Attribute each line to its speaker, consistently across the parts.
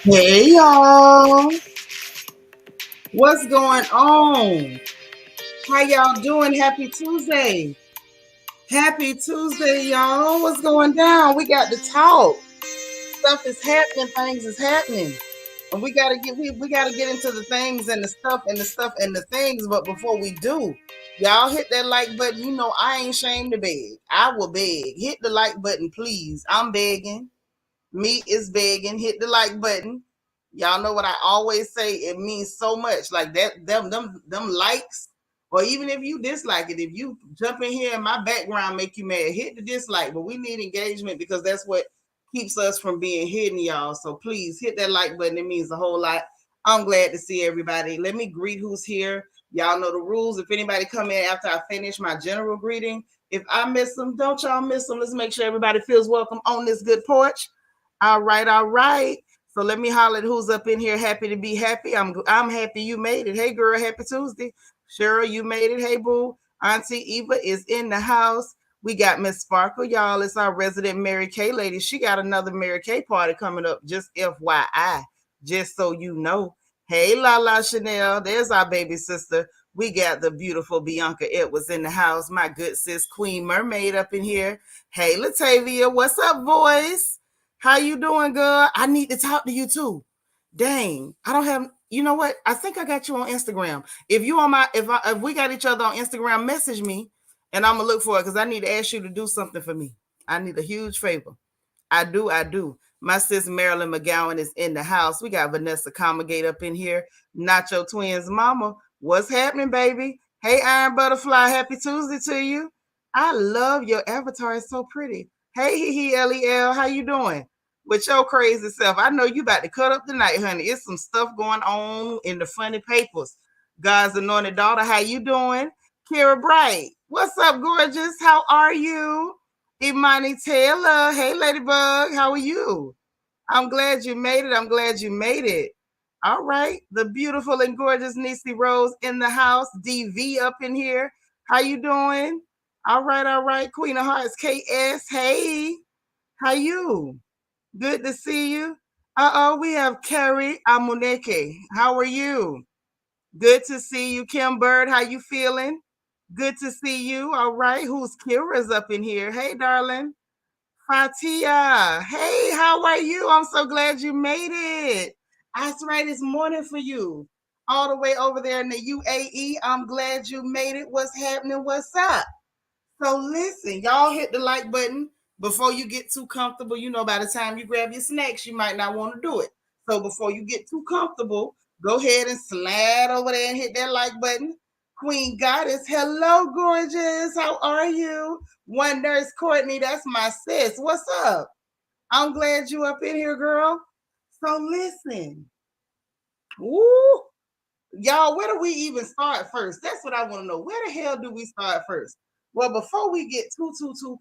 Speaker 1: Hey y'all, what's going on? How y'all doing? Happy Tuesday. Happy Tuesday, y'all. What's going down? We got to talk. Stuff is happening, things is happening. And we gotta get into the things and the stuff and the stuff and the things, but before we do, y'all hit that like button. You know I ain't ashamed to beg. I will beg. Hit the like button, please. I'm begging. Me is begging. Hit the like button. Y'all know what I always say. It means so much. Like that, them likes, or even if you dislike it, if you jump in here and my background make you mad, hit the dislike. But we need engagement because that's what keeps us from being hidden, y'all. So please hit that like button. It means a whole lot. I'm glad to see everybody. Let me greet who's here. Y'all know the rules. If anybody come in after I finish my general greeting, if I miss them, don't y'all miss them. Let's make sure everybody feels welcome on this good porch. All right, all right. So let me holler at who's up in here. Happy to be happy. I'm happy you made it. Hey girl, happy Tuesday. Cheryl, you made it. Hey boo. Auntie Eva is in the house. We got Miss Sparkle, y'all. It's our resident Mary Kay lady. She got another Mary Kay party coming up. Just FYI, just so you know. Hey Lala Chanel, there's our baby sister. We got the beautiful Bianca Edwards in the house. My good sis Queen Mermaid up in here. Hey Latavia, what's up, boys? How you doing, girl? I need to talk to you too. Dang, I don't have. You know what? I think I got you on Instagram. If you on my, if we got each other on Instagram, message me, and I'm gonna look for it because I need to ask you to do something for me. I need a huge favor. I do, I do. My sis Marilyn McGowan is in the house. We got Vanessa Comagate up in here. Nacho Twins mama. What's happening, baby? Hey, Iron Butterfly. Happy Tuesday to you. I love your avatar. It's so pretty. Hey, LEL. How you doing? With your crazy self. I know you about to cut up tonight, honey. It's some stuff going on in the funny papers. God's anointed daughter. How you doing? Kira Bright. What's up, gorgeous? How are you? Imani Taylor. Hey, Ladybug. How are you? I'm glad you made it. I'm glad you made it. All right. The beautiful and gorgeous Niecy Rose in the house. DV up in here. How you doing? All right. All right. Queen of Hearts. KS. Hey. How you? Good to see you. Uh-oh. We have Carrie Amuneke. How are you? Good to see you. Kim Bird. How you feeling? Good to see you. All right. Who's Kira's up in here? Hey, darling. Fatia, hey, how are you? I'm so glad you made it. That's right, it's morning for you. All the way over there in the UAE. I'm glad you made it. What's happening? What's up? So listen, y'all hit the like button before you get too comfortable. You know, by the time you grab your snacks, you might not want to do it. So before you get too comfortable, go ahead and slide over there and hit that like button. Queen Goddess, hello, gorgeous. How are you? One Nurse Courtney, that's my sis. What's up? I'm glad you up in here, girl. So listen, woo, y'all, where do we even start first? That's what I want to know. Where the hell do we start first? Well, before we get too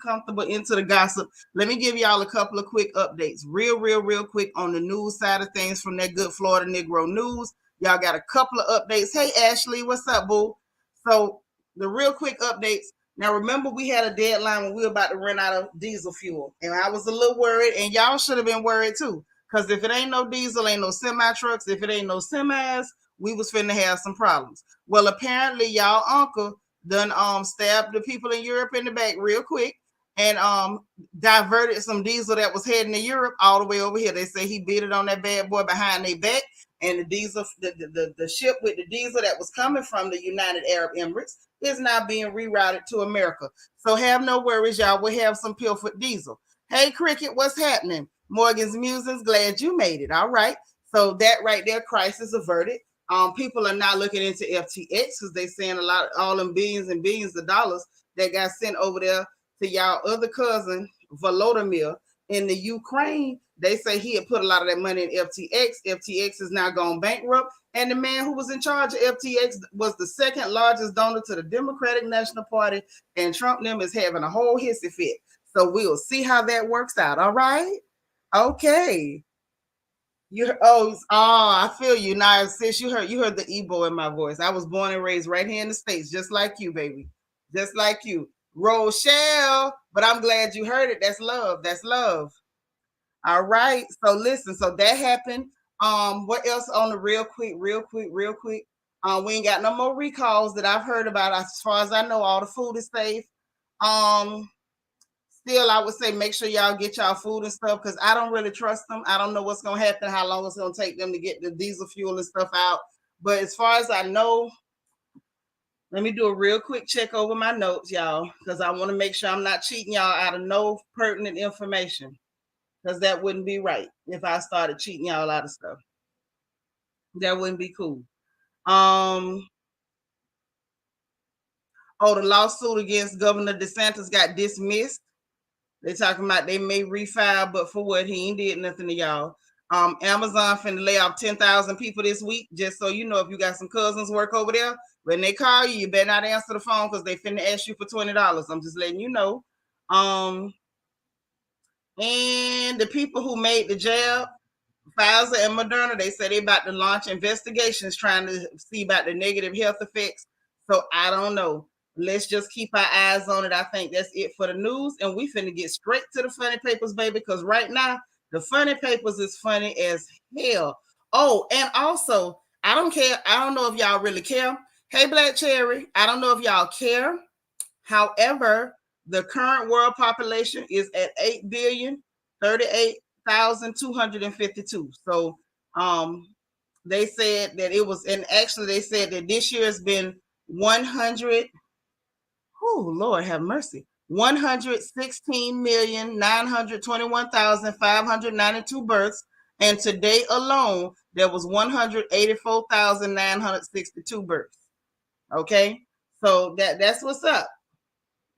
Speaker 1: comfortable into the gossip, let me give y'all a couple of quick updates, real quick on the news side of things from that good Florida Negro news. Y'all got a couple of updates. Hey, Ashley, what's up, boo? So the real quick updates. Now, remember, we had a deadline when we were about to run out of diesel fuel, and I was a little worried, and y'all should have been worried too. Because if it ain't no diesel, ain't no semi trucks. If it ain't no semis, we was finna have some problems. Well, apparently y'all uncle done stabbed the people in Europe in the back real quick and diverted some diesel that was heading to Europe all the way over here. They say he beat it on that bad boy behind their back, and the diesel, the ship with the diesel that was coming from the United Arab Emirates is now being rerouted to America. So have no worries, y'all. We'll have some pilfered diesel. Hey, Cricket, what's happening? Morgan's Musings, glad you made it. All right. So that right there, crisis averted. People are now looking into FTX because they're saying a lot, all them billions and billions of dollars that got sent over there to y'all other cousin Volodymyr in the Ukraine. They say he had put a lot of that money in FTX. FTX is now gone bankrupt, and the man who was in charge of FTX was the second largest donor to the Democratic National Party, and Trump them is having a whole hissy fit. So we'll see how that works out. All right. Okay. I feel you now. Sis, you heard the Ebo in my voice. I was born and raised right here in the States, just like you, baby. Just like you. Rochelle. But I'm glad you heard it. That's love. That's love. All right. So listen, so that happened. What else on the real quick? We ain't got no more recalls that I've heard about. As far as I know, all the food is safe. Um, Still, I would say make sure y'all get y'all food and stuff because I don't really trust them. I don't know what's gonna happen, how long it's gonna take them to get the diesel fuel and stuff out. But as far as I know, let me do a real quick check over my notes, y'all, because I want to make sure I'm not cheating y'all out of no pertinent information. Because that wouldn't be right if I started cheating y'all out of stuff. That wouldn't be cool. Um, the lawsuit against Governor DeSantis got dismissed. They talking about they may refile, but for what? He ain't did nothing to y'all. Amazon finna lay off 10,000 people this week. Just so you know, if you got some cousins work over there, when they call you, you better not answer the phone because they finna ask you for $20. I'm just letting you know. And the people who made the jab, Pfizer and Moderna, they say they about to launch investigations trying to see about the negative health effects. So I don't know. Let's just keep our eyes on it. I think that's it for the news. And we finna get straight to the funny papers, baby, because right now, the funny papers is funny as hell. Oh, and also, I don't care. I don't know if y'all really care. Hey, Black Cherry, I don't know if y'all care. However, the current world population is at 8,038,252. So they said that it was, and actually they said that this year has been 100. Oh, Lord have mercy. 116,921,592 births. And today alone, there was 184,962 births. Okay. So that's what's up.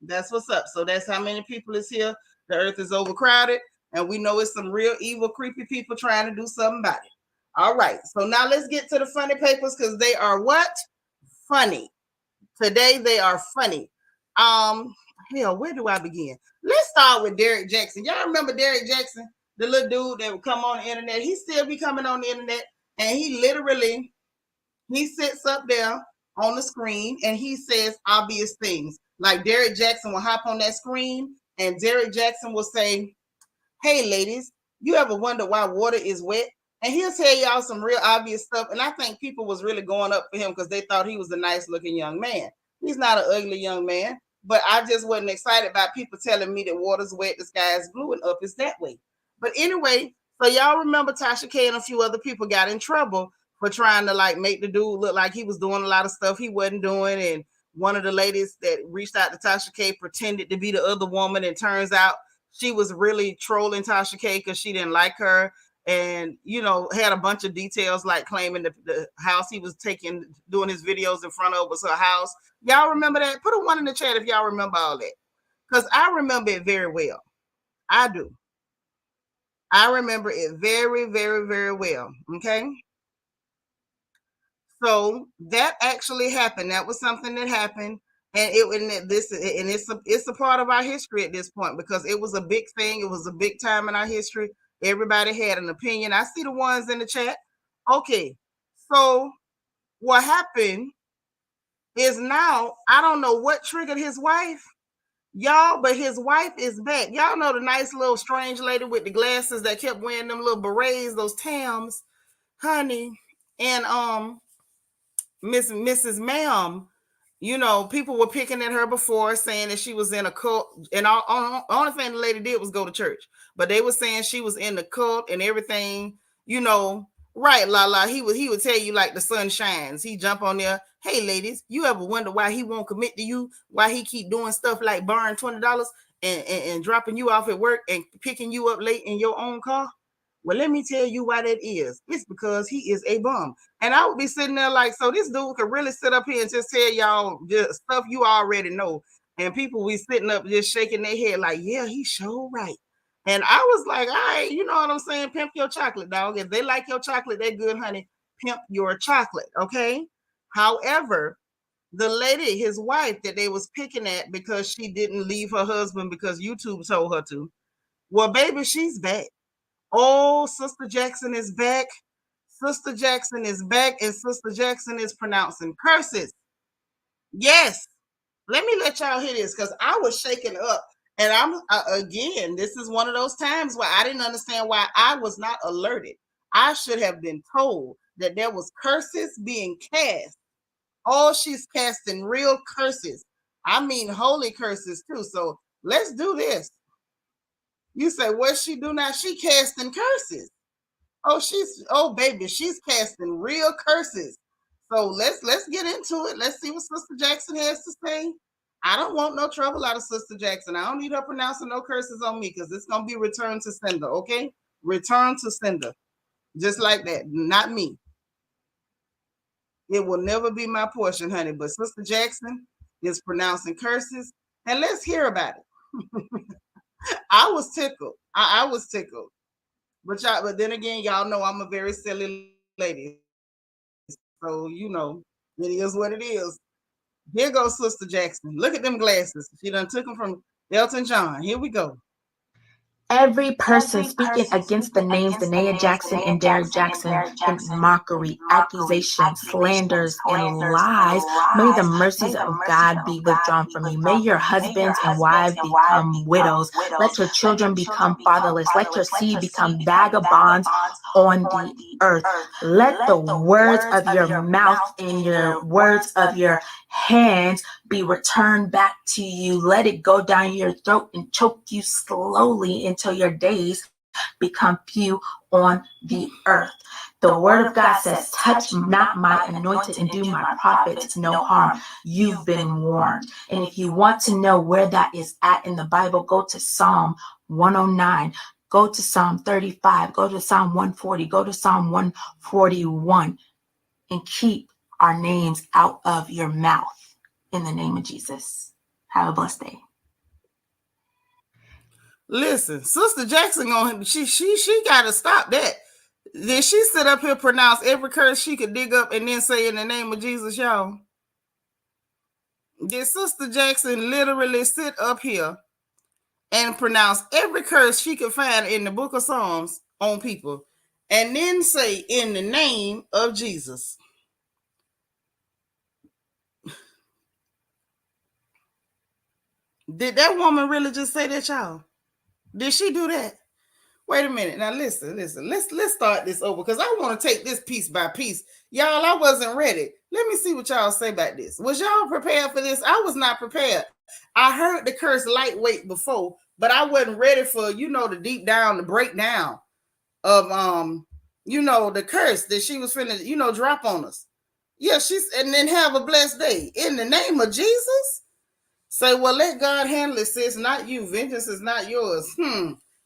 Speaker 1: That's what's up. So that's how many people is here. The earth is overcrowded, and we know it's some real evil, creepy people trying to do something about it. All right. So now let's get to the funny papers because they are what? Funny. Today they are funny. Hell, where do I begin? Let's start with Derek Jaxn. Y'all remember Derek Jaxn, the little dude that would come on the internet? He still be coming on the internet, and he sits up there on the screen and he says obvious things. Like Derek Jaxn will hop on that screen and Derek Jaxn will say, "Hey ladies, you ever wonder why water is wet?" And he'll tell y'all some real obvious stuff. And I think people was really going up for him because they thought he was a nice looking young man. He's not an ugly young man, but I just wasn't excited about people telling me that water's wet, the sky is blue, and up is that way. But anyway, so y'all remember Tasha K and a few other people got in trouble for trying to like make the dude look like he was doing a lot of stuff he wasn't doing. And one of the ladies that reached out to Tasha K pretended to be the other woman. And turns out she was really trolling Tasha K because she didn't like her. And, had a bunch of details like claiming the house he was doing his videos in front of was her house. Y'all remember that? Put a one in the chat if y'all remember all that. Because I remember it very well. I do. I remember it very, very, very well. Okay. So that actually happened. That was something that happened, and it's a part of our history at this point because it was a big thing. It was a big time in our history. Everybody had an opinion. I see the ones in the chat. Okay, so what happened is now I don't know what triggered his wife, y'all, but his wife is back. Y'all know the nice little strange lady with the glasses that kept wearing them little berets, those Tams, honey, and Mrs. Ma'am, people were picking at her before saying that she was in a cult, and only thing the lady did was go to church. But they were saying she was in the cult and everything, right, he would tell you like the sun shines. He jump on there, "Hey ladies, you ever wonder why he won't commit to you? Why he keep doing stuff like borrowing $20 and dropping you off at work and picking you up late in your own car? Well, let me tell you why that is. It's because he is a bum." And I would be sitting there like, so this dude could really sit up here and just tell y'all just stuff you already know. And people be sitting up just shaking their head like, yeah, he's sure right. And I was like, all right, you know what I'm saying? Pimp your chocolate, dog. If they like your chocolate, they're good, honey. Pimp your chocolate, okay? However, the lady, his wife, that they was picking at because she didn't leave her husband because YouTube told her to. Well, baby, she's back. Oh, Sister Jaxn is back. Sister Jaxn is back, and Sister Jaxn is pronouncing curses. Yes. Let me let y'all hear this because I was shaken up. And I'm again, this is one of those times where I didn't understand why I was not alerted. I should have been told that there was curses being cast. Oh, she's casting real curses. I mean, holy curses too. So let's do this. You say, what she do now? She casting curses. Oh baby, she's casting real curses. So let's get into it. Let's see what Sister Jaxn has to say. I don't want no trouble out of Sister Jaxn. I don't need her pronouncing no curses on me because it's gonna be return to sender, okay? Return to sender. Just like that. Not me. It will never be my portion, honey. But Sister Jaxn is pronouncing curses, and let's hear about it. I was tickled. I was tickled. But then again, y'all know I'm a very silly lady. So you know, it is what it is. Here goes Sister Jaxn. Look at them glasses. She done took them from Elton John. Here we go.
Speaker 2: Every person speaking against the names Danae Jackson and Derek Jackson in mockery, accusations, slanders, and lies, may the mercies of God be withdrawn from you. May your husbands and wives become widows. Let your children become fatherless. Let your seed become vagabonds on the earth. Let the words of your mouth and your words of your hands be returned back to you. Let it go down your throat and choke you slowly until your days become few on the earth. The word of God says, touch not my anointed and do my prophets no harm. You've been warned. And if you want to know where that is at in the Bible, go to Psalm 109. Go to Psalm 35. Go to Psalm 140. Go to Psalm 141. And keep our names out of your mouth. In the name of Jesus. Have a blessed day.
Speaker 1: Listen, Sister Jaxn on she gotta stop that. Did she sit up here pronounce every curse she could dig up and then say in the name of Jesus, y'all? Did Sister Jaxn literally sit up here and pronounce every curse she could find in the book of Psalms on people and then say in the name of Jesus? Did that woman really just say that, y'all? Did she do that? Wait a minute. Now listen. Let's start this over because I want to take this piece by piece. Y'all, I wasn't ready. Let me see what y'all say about this. Was y'all prepared for this? I was not prepared. I heard the curse lightweight before, but I wasn't ready for, the deep down, the breakdown of the curse that she was finna, drop on us. Yeah, and then have a blessed day. In the name of Jesus. Say, well, let God handle it, sis, not you. Vengeance is not yours.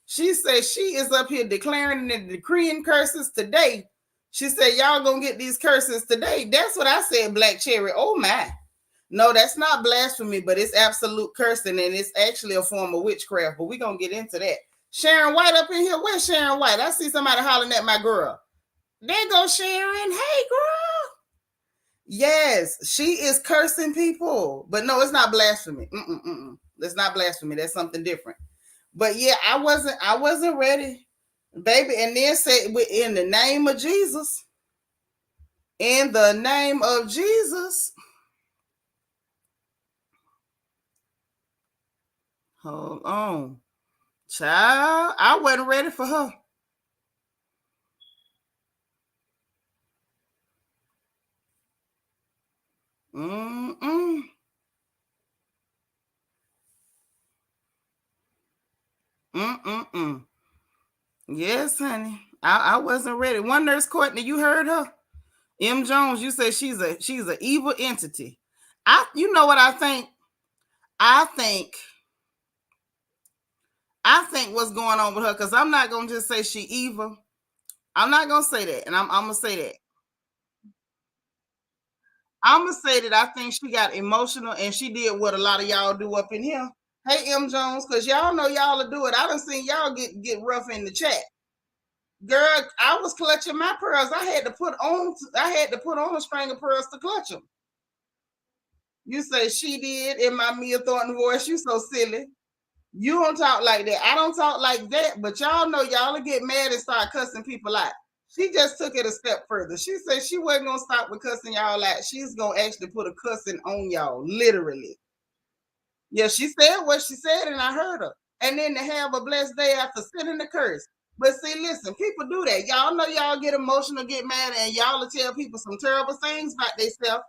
Speaker 1: She says she is up here declaring and decreeing curses today. She said, y'all gonna get these curses today. That's what I said, Black Cherry. Oh my. No, that's not blasphemy, but it's absolute cursing, and it's actually a form of witchcraft. But we're gonna get into that. Sharon White up in here. Where's Sharon White? I see somebody hollering at my girl. There goes Sharon. Hey, girl. Yes, she is cursing people, but no, it's not blasphemy. That's not blasphemy. That's something different. But yeah, I wasn't ready, baby. And then say, in the name of Jesus, in the name of Jesus. Hold on, child. I wasn't ready for her. Yes, honey. I wasn't ready. One nurse Courtney, you heard her? M. Jones, you say she's an evil entity. You know what I think? I think what's going on with her, because I'm not gonna just say she evil. I'm not gonna say that, and I'm gonna say that. I'm gonna say that I think she got emotional and she did what a lot of y'all do up in here. Hey, M. Jones, because y'all know y'all will do it. I done seen y'all get rough in the chat. Girl, I was clutching my pearls. I had to put on a string of pearls to clutch them. You say she did in my Mia Thornton voice. You so silly. You don't talk like that. I don't talk like that, but y'all know y'all will get mad and start cussing people out. She just took it a step further. She said she wasn't going to stop with cussing y'all out. She's going to actually put a cussing on y'all, literally. Yeah, she said what she said, and I heard her. And then to have a blessed day after sending the curse. But see, listen, people do that. Y'all know y'all get emotional, get mad, and y'all will tell people some terrible things about themselves.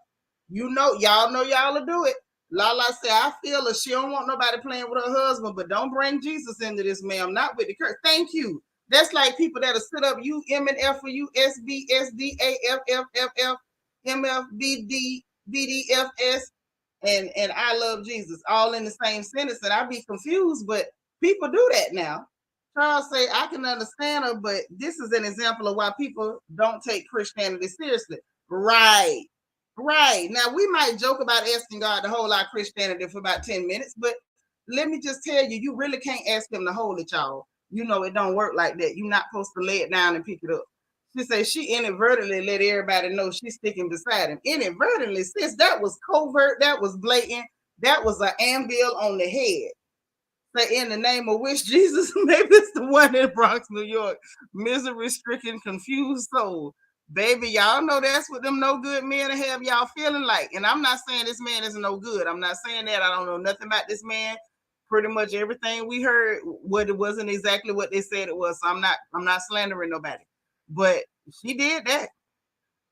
Speaker 1: You know, y'all will do it. Lala said, I feel her. She don't want nobody playing with her husband, but don't bring Jesus into this, ma'am. Not with the curse. Thank you. That's like people that'll sit up, you M and F for you, S B S D A F F F F M F B D B D F S, and I love Jesus all in the same sentence. And I be confused, but people do that now. Charles say, I can understand her, but this is an example of why people don't take Christianity seriously. Right. Right. Now, we might joke about asking God to hold our Christianity for about 10 minutes, but let me just tell you, you really can't ask him to hold it, y'all. You know, it don't work like that. You're not supposed to lay it down and pick it up. She says she inadvertently let everybody know she's sticking beside him. Inadvertently, sis, that was covert. That was blatant. That was an anvil on the head. Say, in the name of which Jesus, maybe it's the one in Bronx, New York, misery-stricken, confused soul. Baby, y'all know that's what them no good men have y'all feeling like. And I'm not saying this man is no good. I'm not saying that. I don't know nothing about this man. Pretty much everything we heard, what it wasn't exactly what they said it was. So I'm not slandering nobody. But she did that.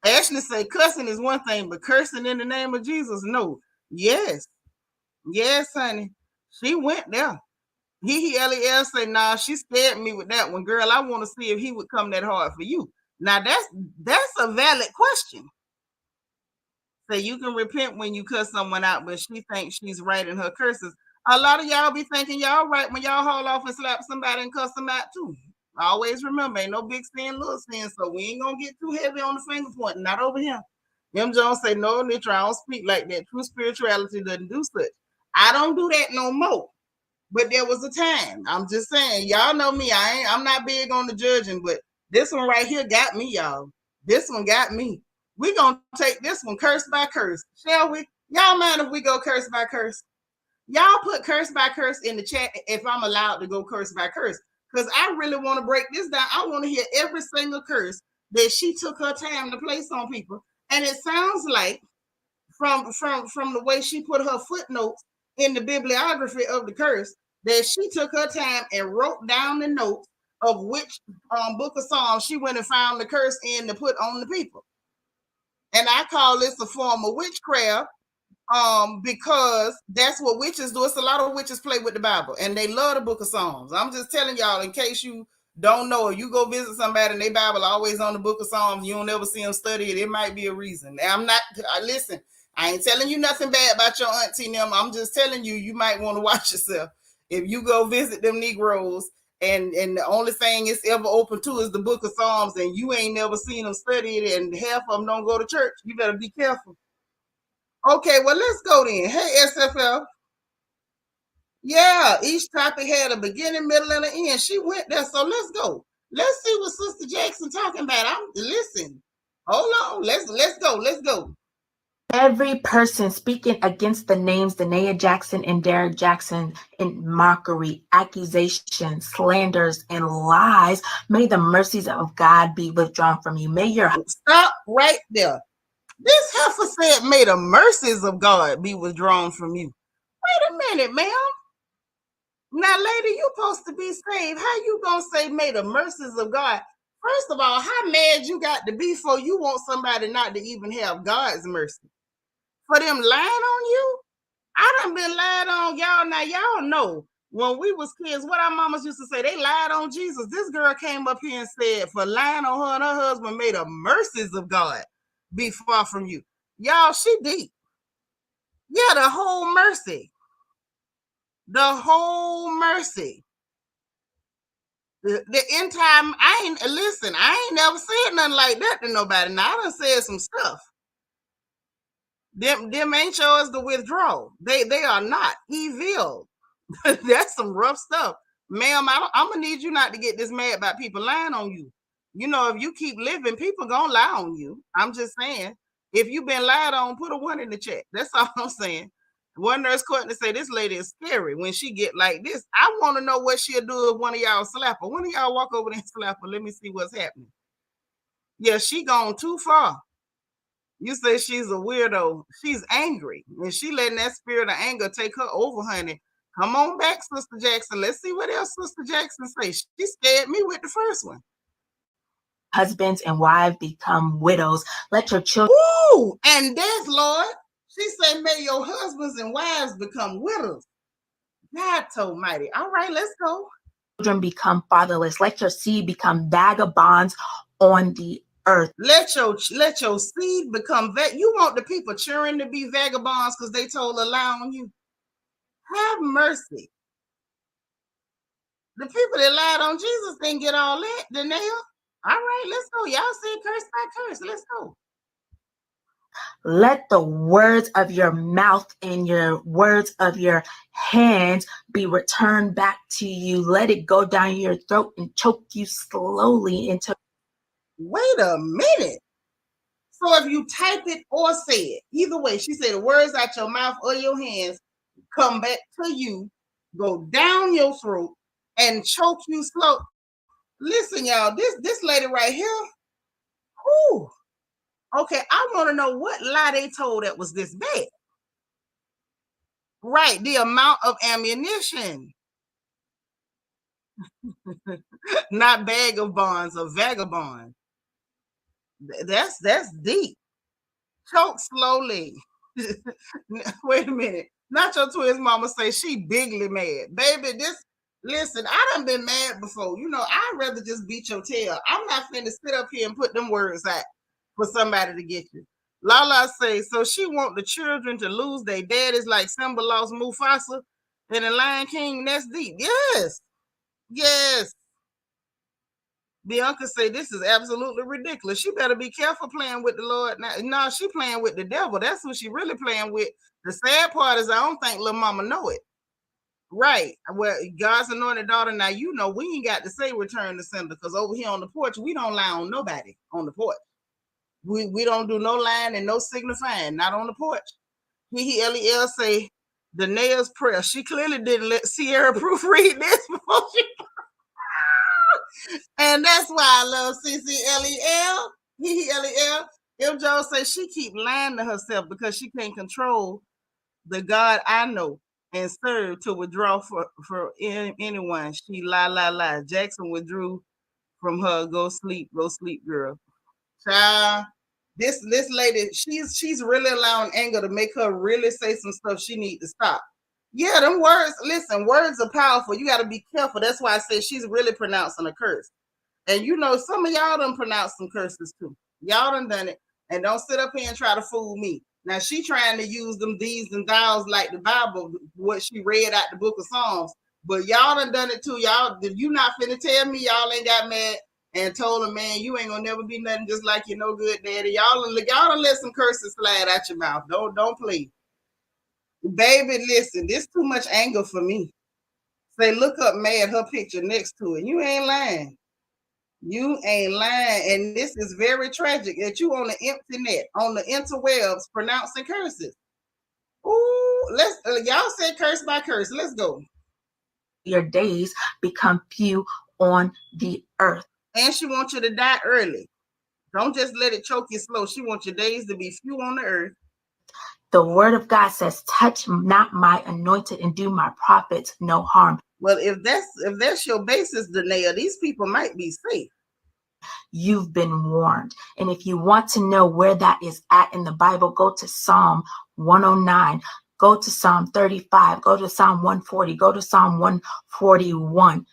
Speaker 1: Ashley say cussing is one thing, but cursing in the name of Jesus, no. Yes. Yes, honey. She went there. Lel say, nah, she scared me with that one. Girl, I want to see if he would come that hard for you. Now, that's a valid question. So you can repent when you cuss someone out, but she thinks she's right in her curses. A lot of y'all be thinking y'all right when y'all haul off and slap somebody and cuss them out too. Always remember, ain't no big sin, little sin, so we ain't gonna get too heavy on the finger pointing. Not over here. M. Jones say, no, Nitra, I don't speak like that. True spirituality doesn't do such. I don't do that no more. But there was a time. I'm just saying, y'all know me. I'm not big on the judging, but this one right here got me, y'all. This one got me. We gonna take this one curse by curse, shall we? Y'all mind if we go curse by curse? Y'all put curse by curse in the chat if I'm allowed to go curse by curse, because I really want to break this down. I want to hear every single curse that she took her time to place on people, and it sounds like from the way she put her footnotes in the bibliography of the curse, that she took her time and wrote down the notes of which book of Psalms she went and found the curse in to put on the people. And I call this a form of witchcraft, because that's what witches do. It's a lot of witches play with the Bible, and they love the book of Psalms. I'm just telling y'all, in case you don't know, or you go visit somebody and their Bible always on the book of Psalms, you don't ever see them study it. It might be a reason. Listen, I ain't telling you nothing bad about your auntie and them. I'm just telling you, you might want to watch yourself. If you go visit them Negroes and the only thing it's ever open to is the book of Psalms, and you ain't never seen them study it, and half of them don't go to church, you better be careful. Okay, well, let's go then. Hey, SFL. Yeah, each topic had a beginning, middle, and an end. She went there, so let's go. Let's see what Sister Jaxn talking about. Listen. Hold on. Let's go. Let's go.
Speaker 2: Every person speaking against the names Danae Jackson and Derek Jaxn in mockery, accusations, slanders, and lies, may the mercies of God be withdrawn from you. May your
Speaker 1: stop right there. This heifer said, may the mercies of God be withdrawn from you. Wait a minute, ma'am. Now, lady, you supposed to be saved. How you gonna say, may the mercies of God? First of all, how mad you got to be for you want somebody not to even have God's mercy? For them lying on you? I done been lied on, y'all. Now, y'all know, when we was kids, what our mamas used to say, they lied on Jesus. This girl came up here and said, for lying on her and her husband, may the mercies of God be far from you. Y'all, she deep. Yeah, the whole mercy. The whole mercy. The end time, I ain't never said nothing like that to nobody. Now, I done said some stuff. Them ain't yours to withdraw. They are not evil. That's some rough stuff. Ma'am, I'm gonna need you not to get this mad about people lying on you. You know, if you keep living, people gonna lie on you. I'm just saying, if you've been lied on, put a 1 in the chat. That's all I'm saying. One nurse Courtney say this lady is scary when she get like this. I want to know what she'll do if one of y'all slap her. One of y'all walk over there and slap her. Let me see what's happening. Yeah, she gone too far. You say she's a weirdo. She's angry, and she letting that spirit of anger take her over, honey. Come on back, Sister Jaxn. Let's see what else Sister Jaxn says. She scared me with the first one.
Speaker 2: Husbands and wives become widows. Let your children.
Speaker 1: Ooh, and death, Lord. She said, may your husbands and wives become widows. God almighty. All right, let's go.
Speaker 2: Children become fatherless. Let your seed become vagabonds on the earth.
Speaker 1: Let your seed become you want the people cheering to be vagabonds because they told a lie on you. Have mercy. The people that lied on Jesus didn't get all that, the nail. All right, let's go. Y'all say curse by curse. Let's go.
Speaker 2: Let the words of your mouth and your words of your hands be returned back to you. Let it go down your throat and choke you slowly into.
Speaker 1: Wait a minute. So if you type it or say it, either way, she said the words out your mouth or your hands come back to you, go down your throat, and choke you slow. Listen, y'all, this lady right here, whew. Okay, I want to know what lie they told that was this bad. Right, the amount of ammunition. Not bag of bonds, a vagabond. That's deep. Choke slowly. Wait a minute. Not your twins mama say she bigly mad. Baby, listen, I done been mad before. You know, I'd rather just beat your tail. I'm not finna sit up here and put them words out for somebody to get you. Lala say, so she want the children to lose their daddies like Simba lost Mufasa and the Lion King. That's deep. Yes. Yes. Bianca say this is absolutely ridiculous. She better be careful playing with the Lord. No, she playing with the devil. That's who she really playing with. The sad part is I don't think little mama know it. Right. Well, God's anointed daughter. Now, you know, we ain't got to say return to sender because over here on the porch, we don't lie on nobody on the porch. We don't do no lying and no signifying, not on the porch. He L say the nails prayer. She clearly didn't let Sierra proofread this before she. And that's why I love CCLEL. Lel. M. Joe says she keep lying to herself because she can't control the God I know and serve to withdraw for anyone. She lie. Jaxn withdrew from her. Go sleep, girl. Child, this lady, she's really allowing anger to make her really say some stuff she need to stop. Yeah, them words. Listen, words are powerful. You got to be careful. That's why I said she's really pronouncing a curse. And you know, some of y'all done pronounced some curses too. Y'all done it. And don't sit up here and try to fool me. Now she trying to use them these and thous like the Bible, what she read out the book of Psalms. But y'all done it too. Y'all, you not finna tell me y'all ain't got mad and told him, man, you ain't gonna never be nothing just like your no good daddy. Y'all done let some curses slide out your mouth. Don't play. Baby, listen, this too much anger for me. Say, look up mad, her picture next to it. You ain't lying. You ain't lying. And this is very tragic that you on the internet, on the interwebs, pronouncing curses. Ooh, y'all said curse by curse. Let's go.
Speaker 2: Your days become few on the earth.
Speaker 1: And she wants you to die early. Don't just let it choke you slow. She wants your days to be few on the earth.
Speaker 2: The word of God says, touch not my anointed and do my prophets no harm.
Speaker 1: Well, if that's your basis, Danae, these people might be safe.
Speaker 2: You've been warned. And if you want to know where that is at in the Bible, go to Psalm 109, go to Psalm 35, go to Psalm 140, go to Psalm 141,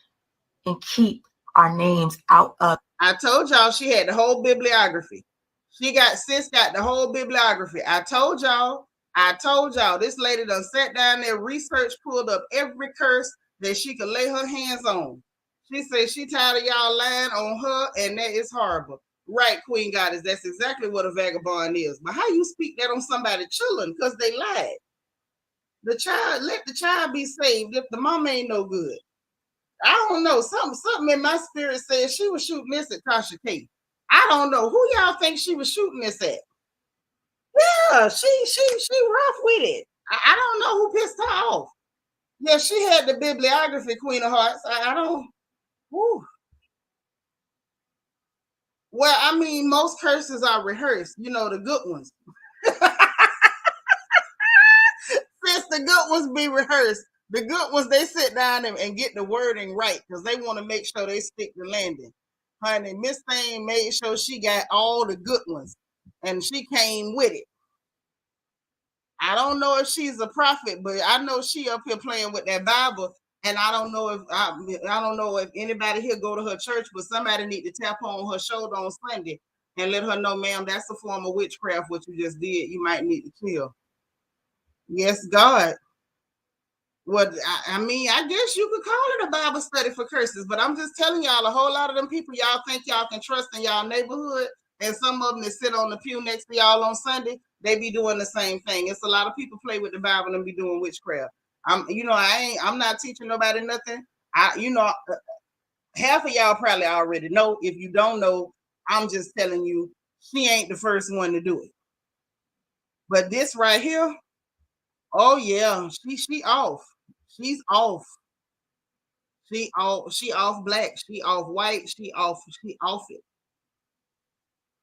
Speaker 2: and keep our names out of.
Speaker 1: I told y'all she had the whole bibliography. Sis got the whole bibliography. I told y'all, this lady done sat down there, research, pulled up every curse that she could lay her hands on. She said she tired of y'all lying on her, and that is horrible. Right, Queen Goddess, that's exactly what a vagabond is. But how you speak that on somebody's children because they lied? Let the child be saved if the mama ain't no good. I don't know. Something in my spirit says she was shooting this at Tasha K. I don't know. Who y'all think she was shooting this at? Yeah, she rough with it. I don't know who pissed her off. Yeah, she had the bibliography, Queen of Hearts. I don't. Whew. Well, I mean, most curses are rehearsed. You know, the good ones. Since the good ones be rehearsed, The good ones, they sit down and get the wording right because they want to make sure they stick the landing. Honey, Miss Thing made sure she got all the good ones, and she came with it. I don't know if she's a prophet, but I know she up here playing with that Bible. And I don't know if I don't know if anybody here go to her church, but somebody need to tap on her shoulder on Sunday and let her know, ma'am, that's a form of witchcraft. What you just did, you might need to kill. Yes, God. Well, I mean, I guess you could call it a Bible study for curses, but I'm just telling y'all, a whole lot of them people y'all think y'all can trust in y'all neighborhood, and some of them that sit on the pew next to y'all on Sunday, they be doing the same thing. It's a lot of people play with the Bible and be doing witchcraft. I'm not teaching nobody nothing. Half of y'all probably already know. If you don't know, I'm just telling you, she ain't the first one to do it. But this right here, oh yeah, she off. She's off. She off black. She off white. She off it.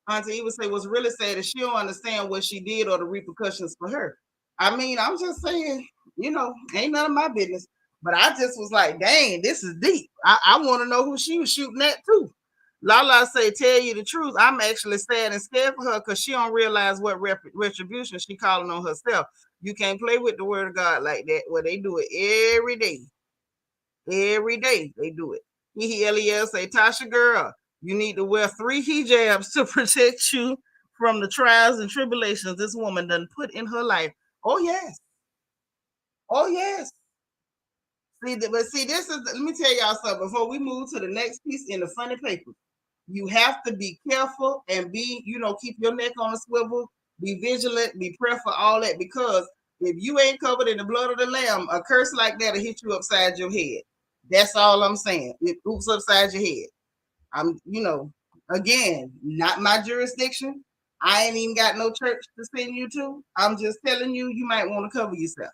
Speaker 1: Auntie Eva say what's really sad is she don't understand what she did or the repercussions for her. I mean, I'm just saying, ain't none of my business. But I just was like, dang, this is deep. I want to know who she was shooting at too. Lala say, tell you the truth, I'm actually sad and scared for her because she don't realize what retribution she calling on herself. You can't play with the word of God like that. Well, they do it every day. Every day they do it. Eliel say, Tasha girl, you need to wear 3 hijabs to protect you from the trials and tribulations this woman done put in her life. Oh yes. Oh yes. See, this is, let me tell y'all something before we move to the next piece in the funny paper. You have to be careful and be, keep your neck on a swivel, be vigilant, be prayerful, all that, because if you ain't covered in the blood of the Lamb, a curse like that will hit you upside your head. That's all I'm saying. It oops upside your head. Again, not my jurisdiction. I ain't even got no church to send you to. I'm just telling you, you might want to cover yourself.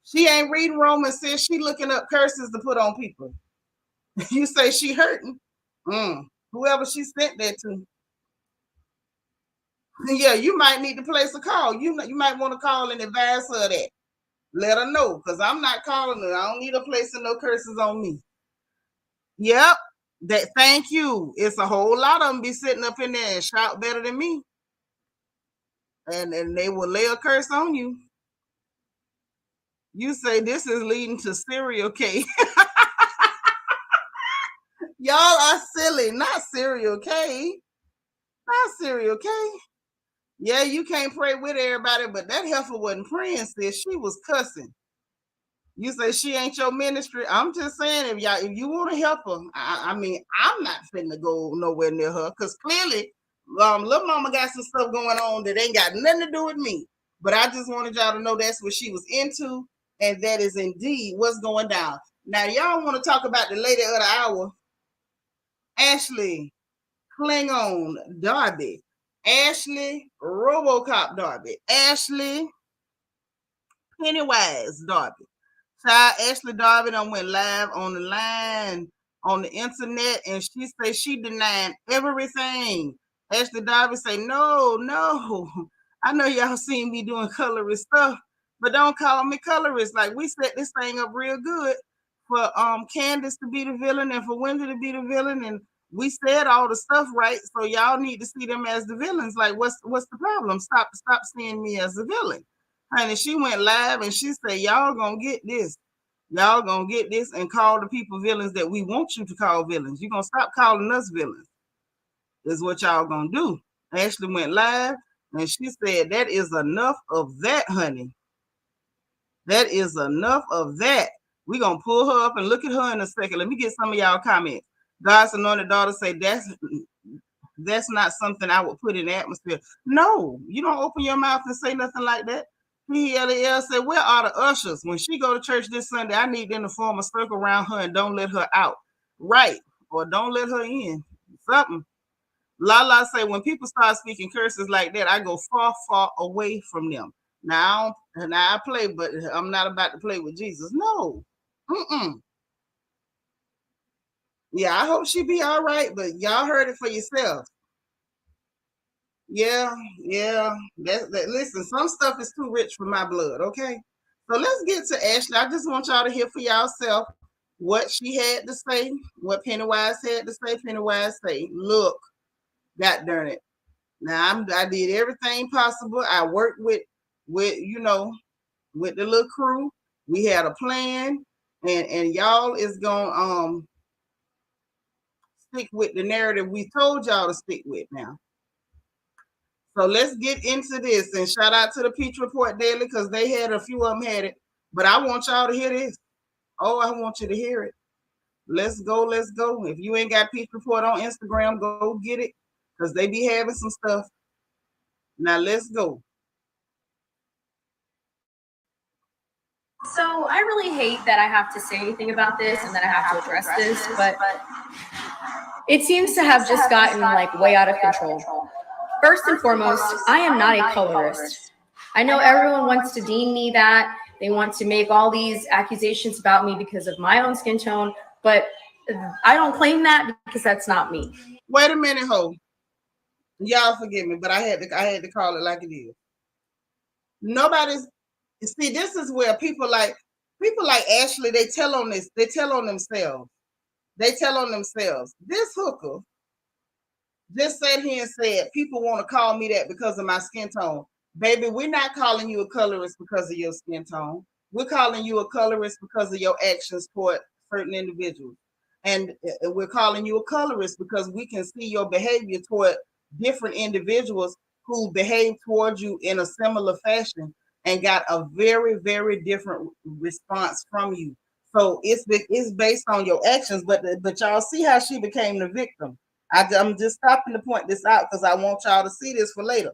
Speaker 1: She ain't reading Romans, says she looking up curses to put on people. You say she hurting. Whoever she sent that to. Yeah, you might need to place a call. You might want to call and advise her that. Let her know, because I'm not calling her. I don't need her placing no curses on me. Yep. Thank you. It's a whole lot of them be sitting up in there and shout better than me. And they will lay a curse on you. You say this is leading to serial case. Y'all are silly, not serial K. Not serial K. Yeah, you can't pray with everybody, but that heifer wasn't praying, sis. She was cussing. You say she ain't your ministry. I'm just saying, if you want to help her, I mean, I'm not finna go nowhere near her because clearly, little mama got some stuff going on that ain't got nothing to do with me. But I just wanted y'all to know that's what she was into, and that is indeed what's going down. Now, y'all want to talk about the lady of the hour, Ashley Klingon Darby, Ashley RoboCop Darby, Ashley Pennywise Darby. Child Ashley Darby done went live on the line on the internet, and she say she denying everything. Ashley Darby say, no, I know y'all seen me doing colorist stuff, but don't call me colorist. Like, we set this thing up real good for Candace to be the villain and for Wendy to be the villain, and we said all the stuff right, so y'all need to see them as the villains. Like, what's the problem? Stop seeing me as the villain. Honey, she went live and she said, y'all gonna get this. Y'all gonna get this and call the people villains that we want you to call villains. You're gonna stop calling us villains. Is what y'all gonna do. Ashley went live and she said, that is enough of that, honey. That is enough of that. We're gonna pull her up and look at her in a second. Let me get some of y'all comments. God's anointed daughter say, that's not something I would put in the atmosphere. No, you don't open your mouth and say nothing like that. PLL said, where are the ushers? When she go to church this Sunday, I need them to form a circle around her and don't let her out. Right. Or don't let her in. Something. Lala say, when people start speaking curses like that, I go far, far away from them. Now I play, but I'm not about to play with Jesus. No. Yeah, I hope she be all right, but y'all heard it for yourself. Yeah. Listen, some stuff is too rich for my blood, okay? So let's get to Ashley. I just want y'all to hear for yourself what she had to say, what Pennywise had to say. Pennywise say, look, God darn it. Now I did everything possible. I worked with with the little crew. We had a plan, and y'all is gonna stick with the narrative we told y'all to stick with now. So let's get into this, and shout out to the Peach Report Daily because they had a few of them had it, but I want y'all to hear this. Oh, I want you to hear it. Let's go, let's go. If you ain't got Peach Report on Instagram, go get it because they be having some stuff. Now let's go.
Speaker 3: So I really hate that I have to say anything about this and that I have to address this, but it seems to have just gotten like way out of control. First and foremost, I am not a colorist. I know everyone wants to deem me that. They want to make all these accusations about me because of my own skin tone, but I don't claim that because that's not me.
Speaker 1: Wait a minute, ho. Y'all forgive me, but I had to call it like it is. Nobody's see, this is where people like Ashley, they tell on themselves. They tell on themselves. This hooker just sat here and said, people want to call me that because of my skin tone. Baby, we're not calling you a colorist because of your skin tone. We're calling you a colorist because of your actions toward certain individuals. And we're calling you a colorist because we can see your behavior toward different individuals who behave towards you in a similar fashion and got a very, very different response from you. So it's based on your actions, but y'all see how she became the victim. I'm just stopping to point this out because I want y'all to see this for later.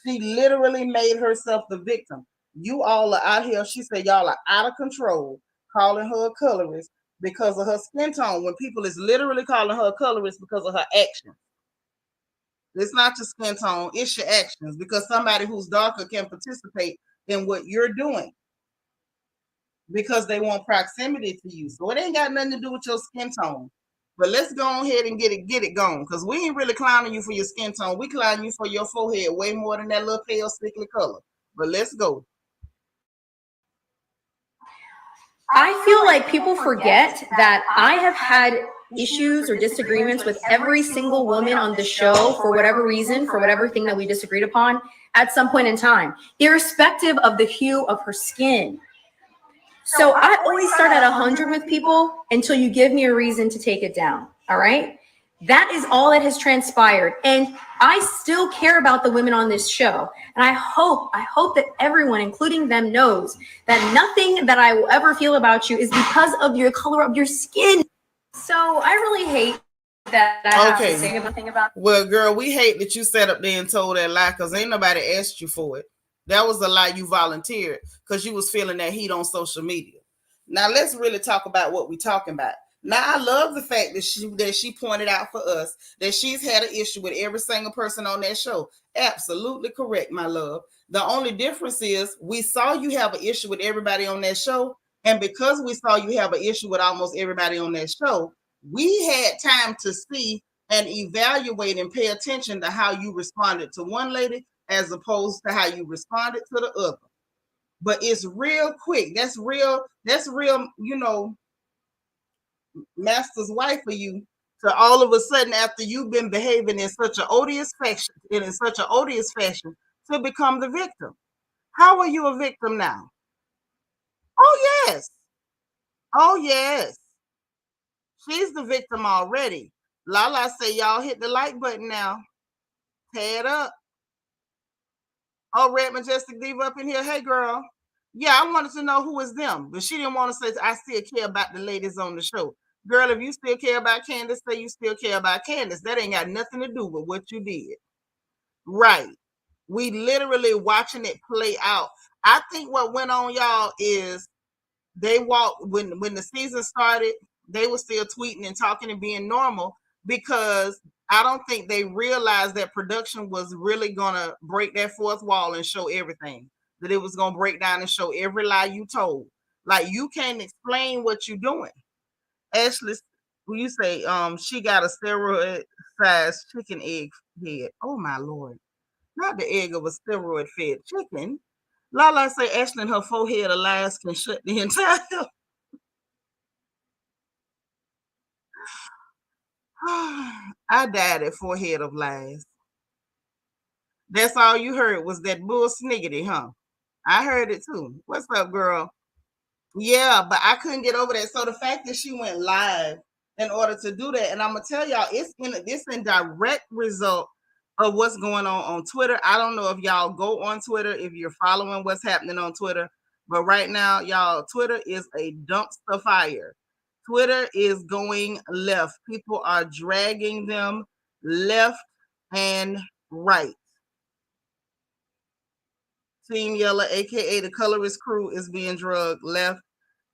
Speaker 1: She literally made herself the victim. You all are out here. She said y'all are out of control, calling her a colorist because of her skin tone. When people is literally calling her a colorist because of her actions. It's not your skin tone, it's your actions. Because somebody who's darker can participate in what you're doing because they want proximity to you. So it ain't got nothing to do with your skin tone. But let's go ahead and get it going. Because we ain't really clowning you for your skin tone. We clowning you for your forehead way more than that little pale, sickly color. But let's go.
Speaker 3: I feel like people forget that I have had issues or disagreements with every single woman on the show for whatever reason, for whatever thing that we disagreed upon at some point in time, irrespective of the hue of her skin. So I always start at 100 with people until you give me a reason to take it down. All right. That is all that has transpired. And I still care about the women on this show. And I hope that everyone, including them, knows that nothing that I will ever feel about you is because of your color of your skin. So I really hate that I have to say anything about.
Speaker 1: Well, girl, we hate that you sat up there and told that lie because ain't nobody asked you for it. That was a lie you volunteered because you was feeling that heat on social media. Now let's really talk about what we're talking about. Now I love the fact that she pointed out for us that she's had an issue with every single person on that show. Absolutely correct, my love. The only difference is we saw you have an issue with everybody on that show, and because we saw you have an issue with almost everybody on that show, we had time to see and evaluate and pay attention to how you responded to one lady as opposed to how you responded to the other. But it's real quick. That's real, master's wife for you to all of a sudden, after you've been behaving in such an odious fashion, to become the victim. How are you a victim now? Oh yes. Oh yes. She's the victim already. Lala say y'all hit the like button now. Tear it up. Oh, Red Majestic Diva up in here. Hey girl. Yeah, I wanted to know who is them, but she didn't want to say I still care about the ladies on the show. Girl, if you still care about Candace, say you still care about Candace. That ain't got nothing to do with what you did. Right. We literally watching it play out. I think what went on, y'all, is they walked when the season started, they were still tweeting and talking and being normal because I don't think they realized that production was really gonna break that fourth wall and show everything. That it was gonna break down and show every lie you told. Like you can't explain what you're doing. Ashley, when you say she got a steroid sized chicken egg head. Oh my lord. Not the egg of a steroid fed chicken. Lala say Ashley and her forehead of lies can shut the entire. I died at forehead of lies. That's all you heard was that bull sniggity, huh? I heard it too. What's up, girl? Yeah, but I couldn't get over that. So the fact that she went live in order to do that, and I'm gonna tell y'all, it's in direct result of what's going on Twitter. I don't know if y'all go on Twitter, if you're following what's happening on Twitter, but right now, y'all, Twitter is a dumpster fire. Twitter is going left. People are dragging them left and right. Team Yellow, aka the colorist crew, is being drugged left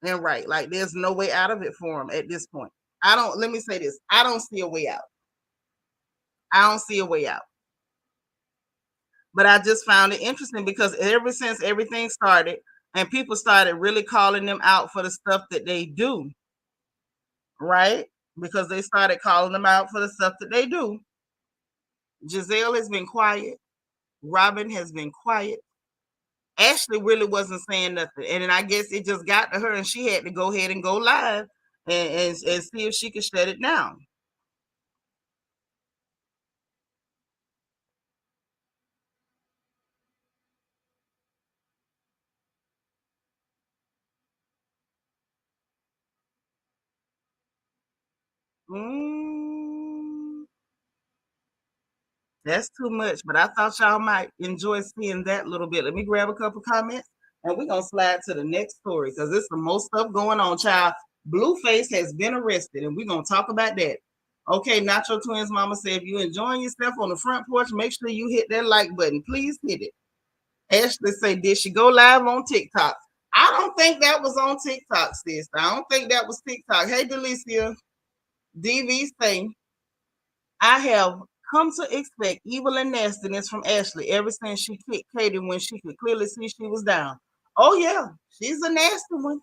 Speaker 1: and right. Like there's no way out of it for them at this point. Let me say this. I don't see a way out. I don't see a way out. But I just found it interesting because ever since everything started and people started really calling them out for the stuff that they do, right? Because they started calling them out for the stuff that they do. Giselle has been quiet. Robin has been quiet. Ashley really wasn't saying nothing. And then I guess it just got to her and she had to go ahead and go live and see if she could shut it down. That's too much, but I thought y'all might enjoy seeing that little bit. Let me grab a couple comments and we're going to slide to the next story because there's some more stuff going on, child. Blueface has been arrested and we're going to talk about that. Okay, Nacho Twins mama said, if you're enjoying yourself on the front porch, make sure you hit that like button. Please hit it. Ashley say, did she go live on TikTok? I don't think that was on TikTok, sis. I don't think that was TikTok. Hey, Delicia. DV say, I have come to expect evil and nastiness from Ashley ever since she kicked Katie when she could clearly see she was down. Oh, yeah, she's a nasty one.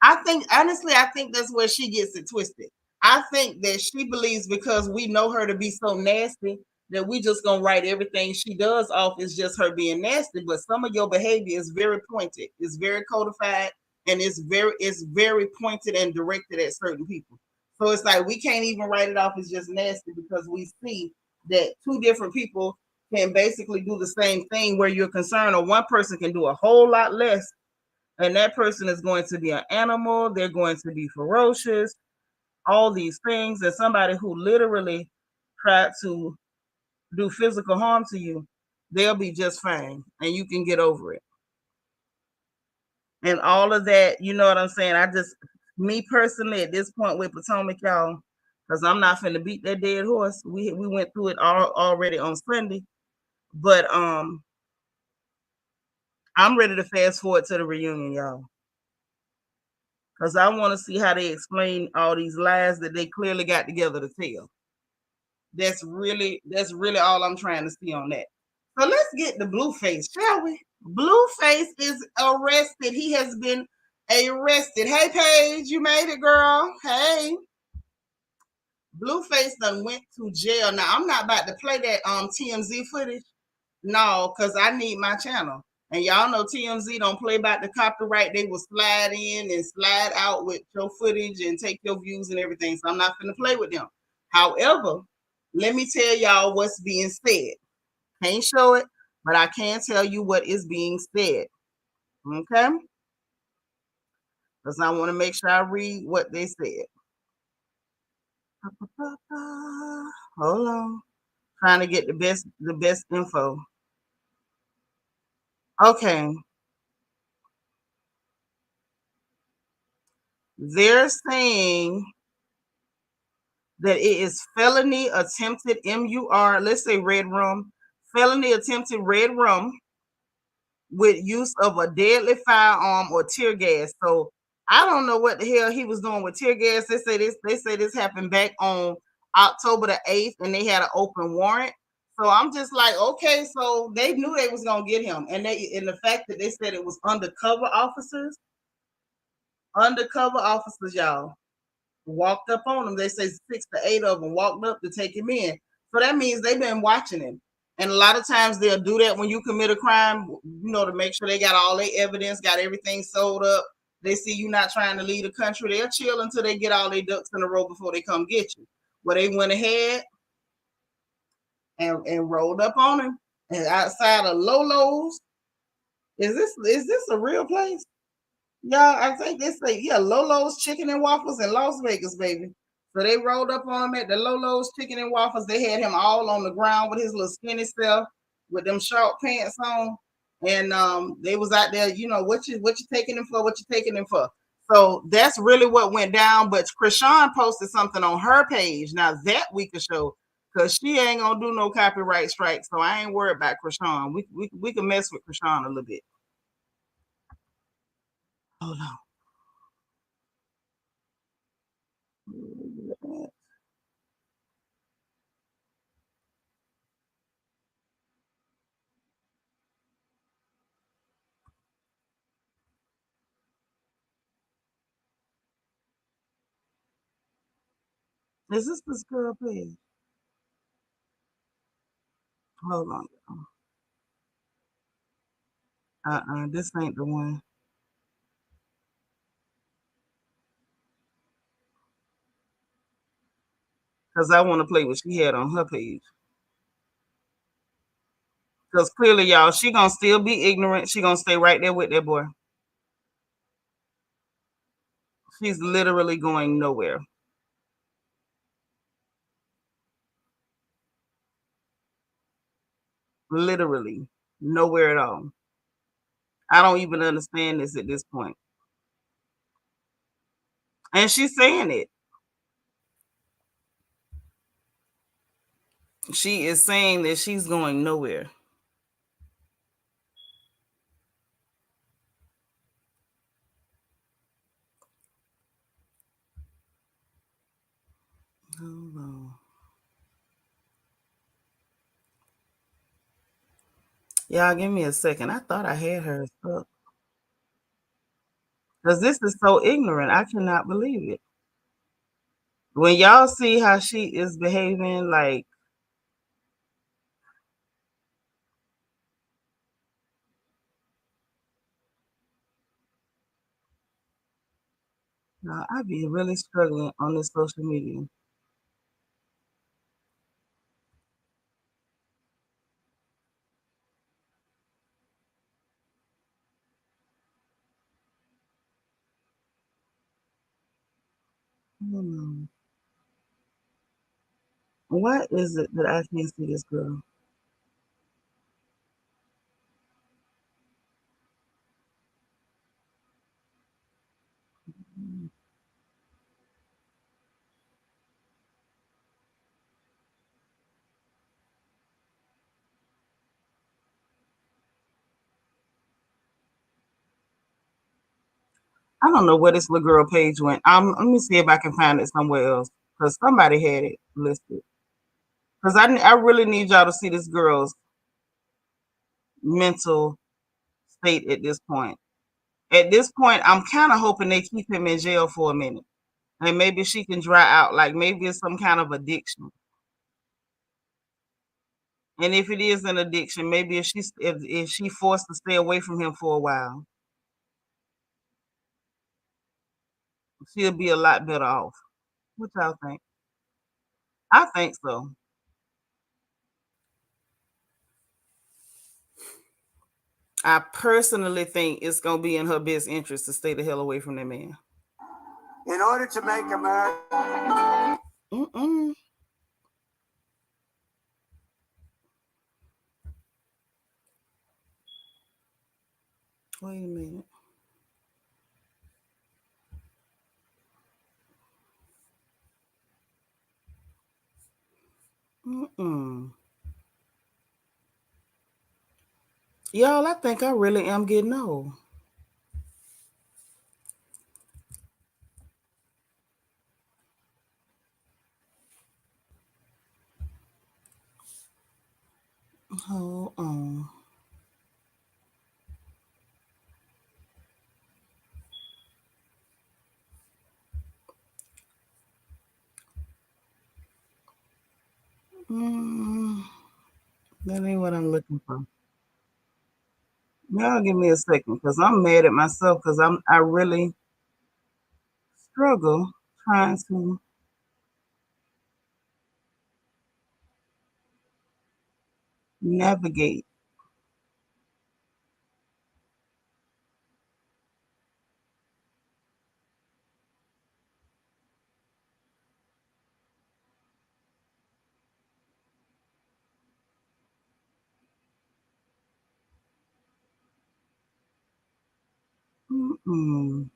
Speaker 1: Honestly, I think that's where she gets it twisted. I think that she believes because we know her to be so nasty that we just gonna write everything she does off as just her being nasty. But some of your behavior is very pointed, it's very codified, and it's very pointed and directed at certain people. So it's like we can't even write it off as just nasty because we see that two different people can basically do the same thing where you're concerned, or one person can do a whole lot less and that person is going to be an animal, they're going to be ferocious, all these things, and somebody who literally tried to do physical harm to you, they'll be just fine and you can get over it. And all of that, you know what I'm saying? Me personally, at this point with Potomac, y'all, because I'm not finna beat that dead horse. We went through it already on Sunday, but I'm ready to fast forward to the reunion, y'all. Because I want to see how they explain all these lies that they clearly got together to tell. That's really all I'm trying to see on that. So let's get to Blueface, shall we? Blueface is arrested. He has been arrested. Hey, Paige, you made it, girl. Hey. Blueface done went to jail. Now, I'm not about to play that TMZ footage. No, because I need my channel. And y'all know TMZ don't play about the copyright. They will slide in and slide out with your footage and take your views and everything. So I'm not going to play with them. However, let me tell y'all what's being said. Can't show it, but I can tell you what is being said. Okay? Because I want to make sure I read what they said. Hold on. Trying to get the best info. Okay. They're saying that it is felony attempted MUR, let's say red rum, felony attempted red rum with use of a deadly firearm or tear gas. So I don't know what the hell he was doing with tear gas. They say this happened back on October the 8th and they had an open warrant. So I'm just like, okay, so they knew they was gonna get him. And the fact that they said it was undercover officers, y'all, walked up on him. They say 6 to 8 of them walked up to take him in. So that means they've been watching him. And a lot of times they'll do that when you commit a crime, to make sure they got all their evidence, got everything sold up. They see you not trying to leave the country. They'll chill until they get all their ducks in a row before they come get you. Well, they went ahead and rolled up on him. And outside of Lolo's, is this a real place? Y'all, I think they say, Lolo's Chicken and Waffles in Las Vegas, baby. So they rolled up on him at the Lolo's Chicken and Waffles. They had him all on the ground with his little skinny self, with them short pants on. And they was out there, what you taking him for, what you taking him for. So that's really what went down. But Krishan posted something on her page. Now that we could show, because she ain't gonna do no copyright strike. So I ain't worried about Krishan. We can mess with Krishan a little bit. Hold on. Is this girl page? Hold on. This ain't the one. Because I want to play what she had on her page. Because clearly, y'all, she gonna still be ignorant. She gonna stay right there with that boy. She's literally going nowhere. Literally nowhere at all. I don't even understand this at this point. And she's saying it. She is saying that she's going nowhere. Hold on. Y'all give me a second. I thought I had her stuck. Because this is so ignorant. I cannot believe it. When y'all see how she is behaving, like, no, I be really struggling on this social media. Why is it that I can't see this girl? I don't know where this little girl page went. Let me see if I can find it somewhere else, because somebody had it listed. Because I really need y'all to see this girl's mental state at this point. At this point, I'm kind of hoping they keep him in jail for a minute, and maybe she can dry out. Like maybe it's some kind of addiction. And if it is an addiction, maybe if she forced to stay away from him for a while, she'll be a lot better off. What y'all think? I think so. I personally think it's gonna be in her best interest to stay the hell away from that man.
Speaker 4: In order to make America.
Speaker 1: Wait a minute. Y'all, I think I really am getting old. Hold on. That ain't what I'm looking for. Y'all give me a second because I'm mad at myself because I really struggle trying to navigate. Mm-mm.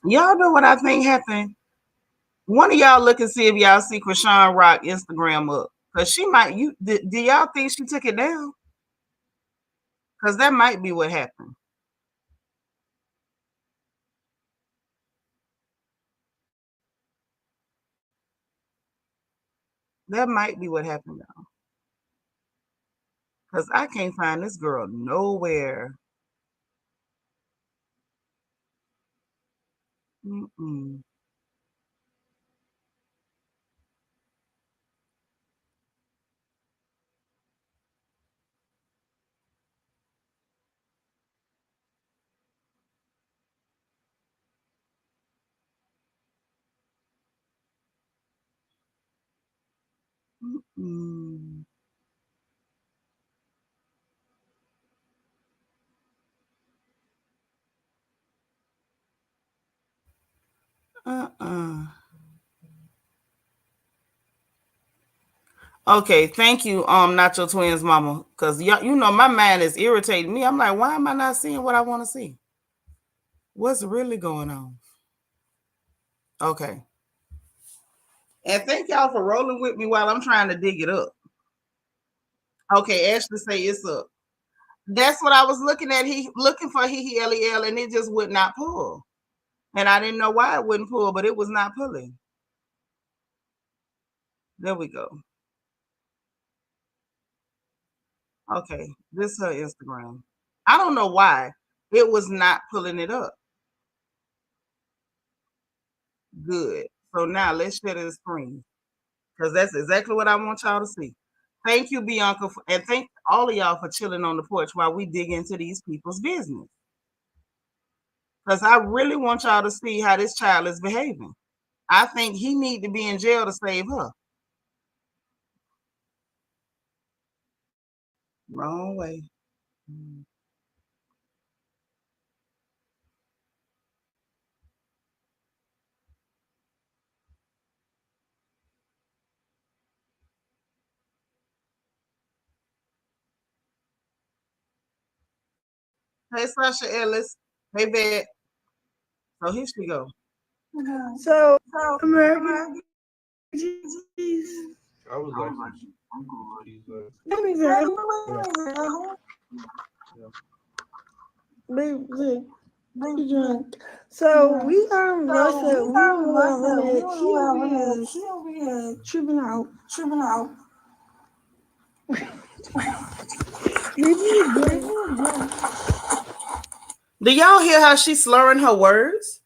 Speaker 1: Y'all know what I think happened? One of y'all look and see if y'all see Krishan Rock Instagram up. Because she might, do y'all think she took it down? Because that might be what happened. That might be what happened, though. Because I can't find this girl nowhere. Mm-mm. Mm-mm. Uh-uh. Okay, thank you, not your twins, mama. Because you know my mind is irritating me. I'm like, why am I not seeing what I want to see? What's really going on? Okay. And thank y'all for rolling with me while I'm trying to dig it up. Okay, Ashley say it's up. That's what I was looking at. He looking for LEL, and it just would not pull. And I didn't know why it wouldn't pull, but it was not pulling. There we go. Okay, this is her Instagram. I don't know why it was not pulling it up. Good. So now let's share the screen because that's exactly what I want y'all to see. Thank you, Bianca, and thank all of y'all for chilling on the porch while we dig into these people's business. Because I really want y'all to see how this child is behaving. I think he need to be in jail to save her. Wrong way. Hey, Sasha Ellis. Hey, Beth. So here she go.
Speaker 5: So, American cheese.
Speaker 6: I was like,
Speaker 5: Let me drink. So we Russell. We are tripping out.
Speaker 1: Do y'all hear how she's slurring her words?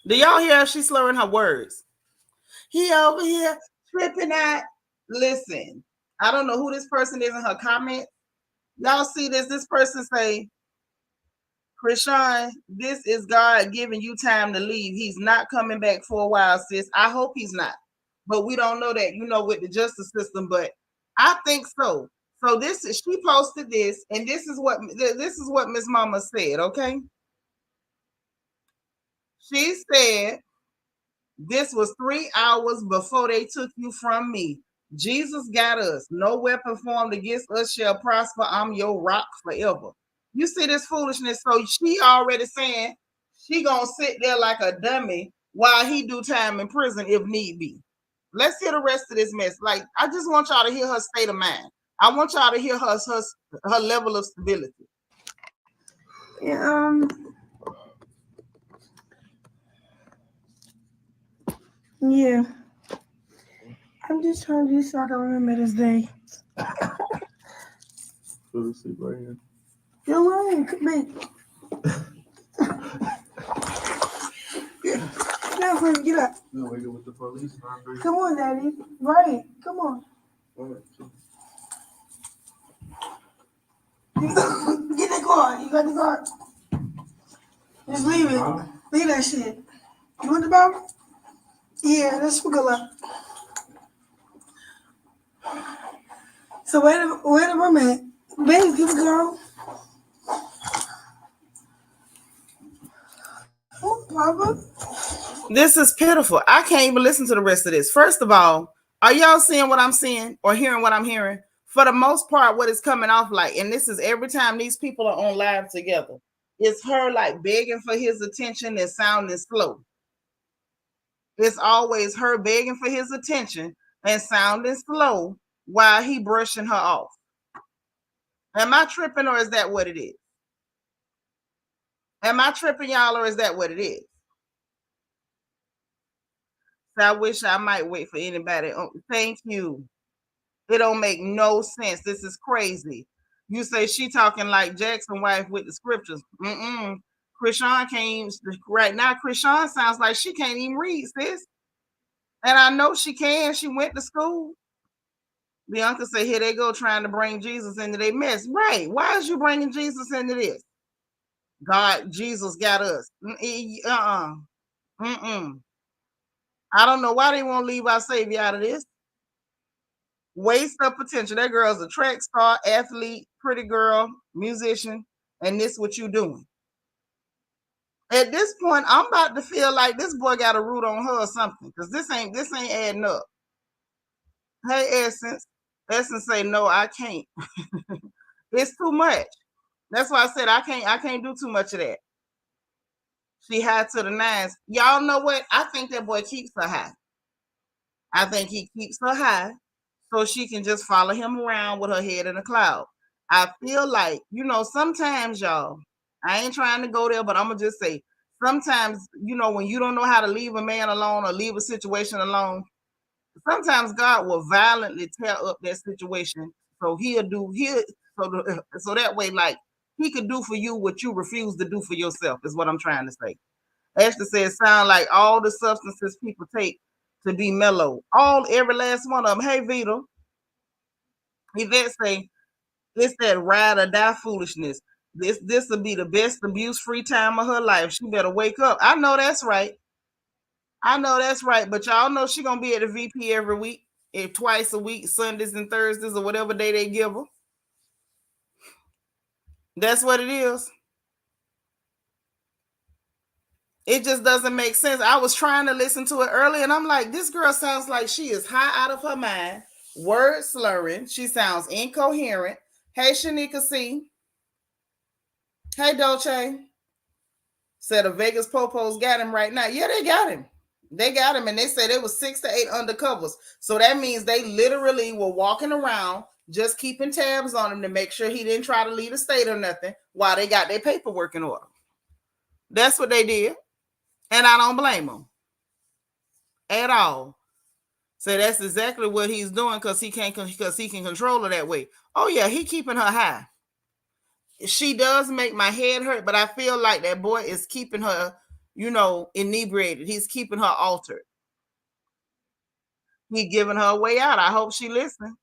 Speaker 1: Do y'all hear how she's slurring her words? He over here tripping out. Listen, I don't know who this person is in her comment. Y'all see this? This person say, Krishan, this is God giving you time to leave. He's not coming back for a while, sis. I hope he's not. But we don't know that, with the justice system. But I think so. So she posted this, and this is what Miss Mama said, okay? She said, this was 3 hours before they took you from me. Jesus got us. No weapon formed against us shall prosper. I'm your rock forever. You see this foolishness? So she already saying she gonna sit there like a dummy while he do time in prison if need be. Let's hear the rest of this mess. Like, I just want y'all to hear her state of mind. I want y'all to hear her level of stability.
Speaker 5: Yeah. I'm just trying to do so I can remember this day.
Speaker 6: Go to sleep right here.
Speaker 5: You're lying. quick, get up.
Speaker 6: You wake up with the police.
Speaker 5: Come on, Daddy. Right, come on. Get the car. You got the car. Just leave it. Leave that shit. You want the Bible? Yeah, that's for good luck. So where the room at? Baby, give it girl. Oh, Papa.
Speaker 1: This is pitiful. I can't even listen to the rest of this. First of all, are y'all seeing what I'm seeing or hearing what I'm hearing? For the most part, what it's coming off like, and this is every time these people are on live together, it's her like begging for his attention and sounding slow. It's always her begging for his attention and sounding slow while he brushing her off. Am I tripping or is that what it is? Am I tripping, y'all, or is that what it is? So I wish I might wait for anybody. Oh, thank you. It don't make no sense. This is crazy. You say she talking like Jaxn wife with the scriptures. Krishan can't even, right now, Krishan sounds like she can't even read, sis. And I know she can. She went to school. Bianca said, here they go trying to bring Jesus into their mess. Right. Why is you bringing Jesus into this? God, Jesus got us. I don't know why they won't leave our Savior out of this. Waste of potential. That girl's a track star, athlete, pretty girl, musician, and this what you doing. At this point, I'm about to feel like this boy got a root on her or something, because this ain't adding up. Hey, Essence. Essence say, no, I can't. It's too much. That's why I said I can't do too much of that. She high to the nines. Y'all know what? I think that boy keeps her high. I think he keeps her high so she can just follow him around with her head in a cloud. I feel like, sometimes, y'all, I ain't trying to go there, but I'm going to just say, sometimes, when you don't know how to leave a man alone or leave a situation alone, sometimes God will violently tear up that situation. So so that way, like, he could do for you what you refuse to do for yourself, is what I'm trying to say. Ashley says, sound like all the substances people take to be mellow. Every last one of them. Hey, Vito. Yvette say, it's that ride or die foolishness. This will be the best abuse-free time of her life. She better wake up. I know that's right. But y'all know she gonna be at the VP every week, twice a week, Sundays and Thursdays or whatever day they give her. That's what it is. It just doesn't make sense. I was trying to listen to it earlier, and I'm like, this girl sounds like she is high out of her mind, word slurring. She sounds incoherent. Hey, Shanika C. Hey, Dolce. Said the Vegas Popos got him right now. Yeah, they got him. They got him, and they said it was 6 to 8 undercovers. So that means they literally were walking around just keeping tabs on him to make sure he didn't try to leave the state or nothing while they got their paperwork in order. That's what they did. And I don't blame them at all. So that's exactly what he's doing because he can control her that way. Oh yeah, he keeping her high. She does make my head hurt, but I feel like that boy is keeping her, inebriated. He's keeping her altered. He's giving her a way out. I hope she listening.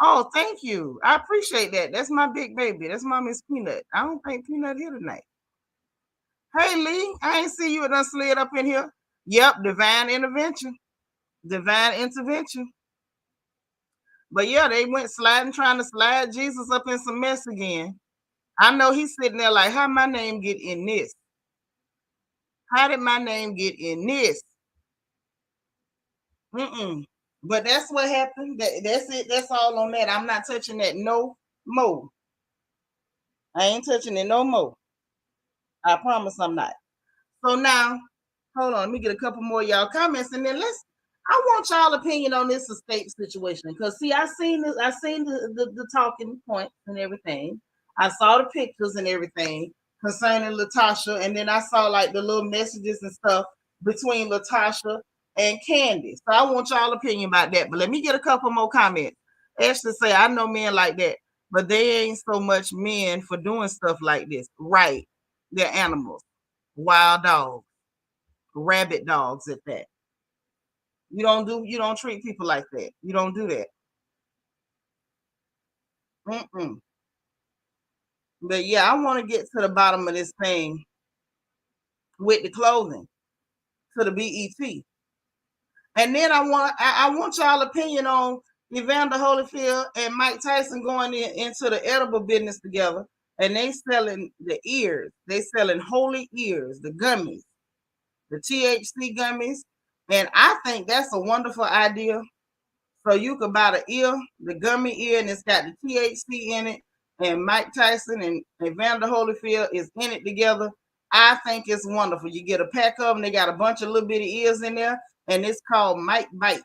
Speaker 1: Oh, thank you. I appreciate that. That's my big baby. That's my Miss Peanut. I don't think Peanut here tonight. Hey, Lee, I ain't see you done slid up in here. Yep, divine intervention. Divine intervention. But yeah, they went trying to slide Jesus up in some mess again. I know he's sitting there like, how my name get in this? How did my name get in this? But that's what happened. That's it. That's all on that. I'm not touching that no more. I ain't touching it no more. I promise I'm not. So now, hold on. Let me get a couple more y'all comments, and then I want y'all opinion on this estate situation. Because see, I seen the talking points and everything. I saw the pictures and everything concerning Latasha, and then I saw like the little messages and stuff between Latasha and Candy. So I want y'all opinion about that. But let me get a couple more comments. Ashley say, I know men like that, but they ain't so much men for doing stuff like this. Right. They're animals. Wild dogs. Rabbit dogs at that. You don't treat people like that. You don't do that. But yeah, I want to get to the bottom of this thing with the clothing to the BET. And then I want y'all opinion on Evander Holyfield and Mike Tyson going into the edible business together. And they selling the ears. They selling holy ears, the gummies, the THC gummies. And I think that's a wonderful idea. So you could buy the ear, the gummy ear, and it's got the THC in it. And Mike Tyson and Evander Holyfield is in it together. I think it's wonderful. You get a pack of them. They got a bunch of little bitty ears in there. And it's called Mike Bite.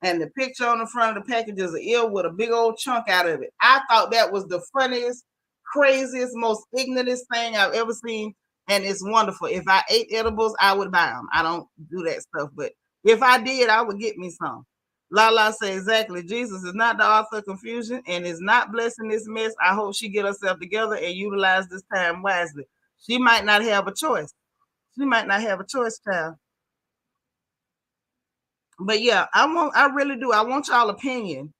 Speaker 1: And the picture on the front of the package is an ear with a big old chunk out of it. I thought that was the funniest, craziest, most ignorantest thing I've ever seen. And it's wonderful. If I ate edibles, I would buy them. I don't do that stuff. But if I did, I would get me some. Lala said exactly. Jesus is not the author of confusion and is not blessing this mess. I hope she get herself together and utilize this time wisely. She might not have a choice. She might not have a choice, child. But yeah, I really do. I want y'all opinion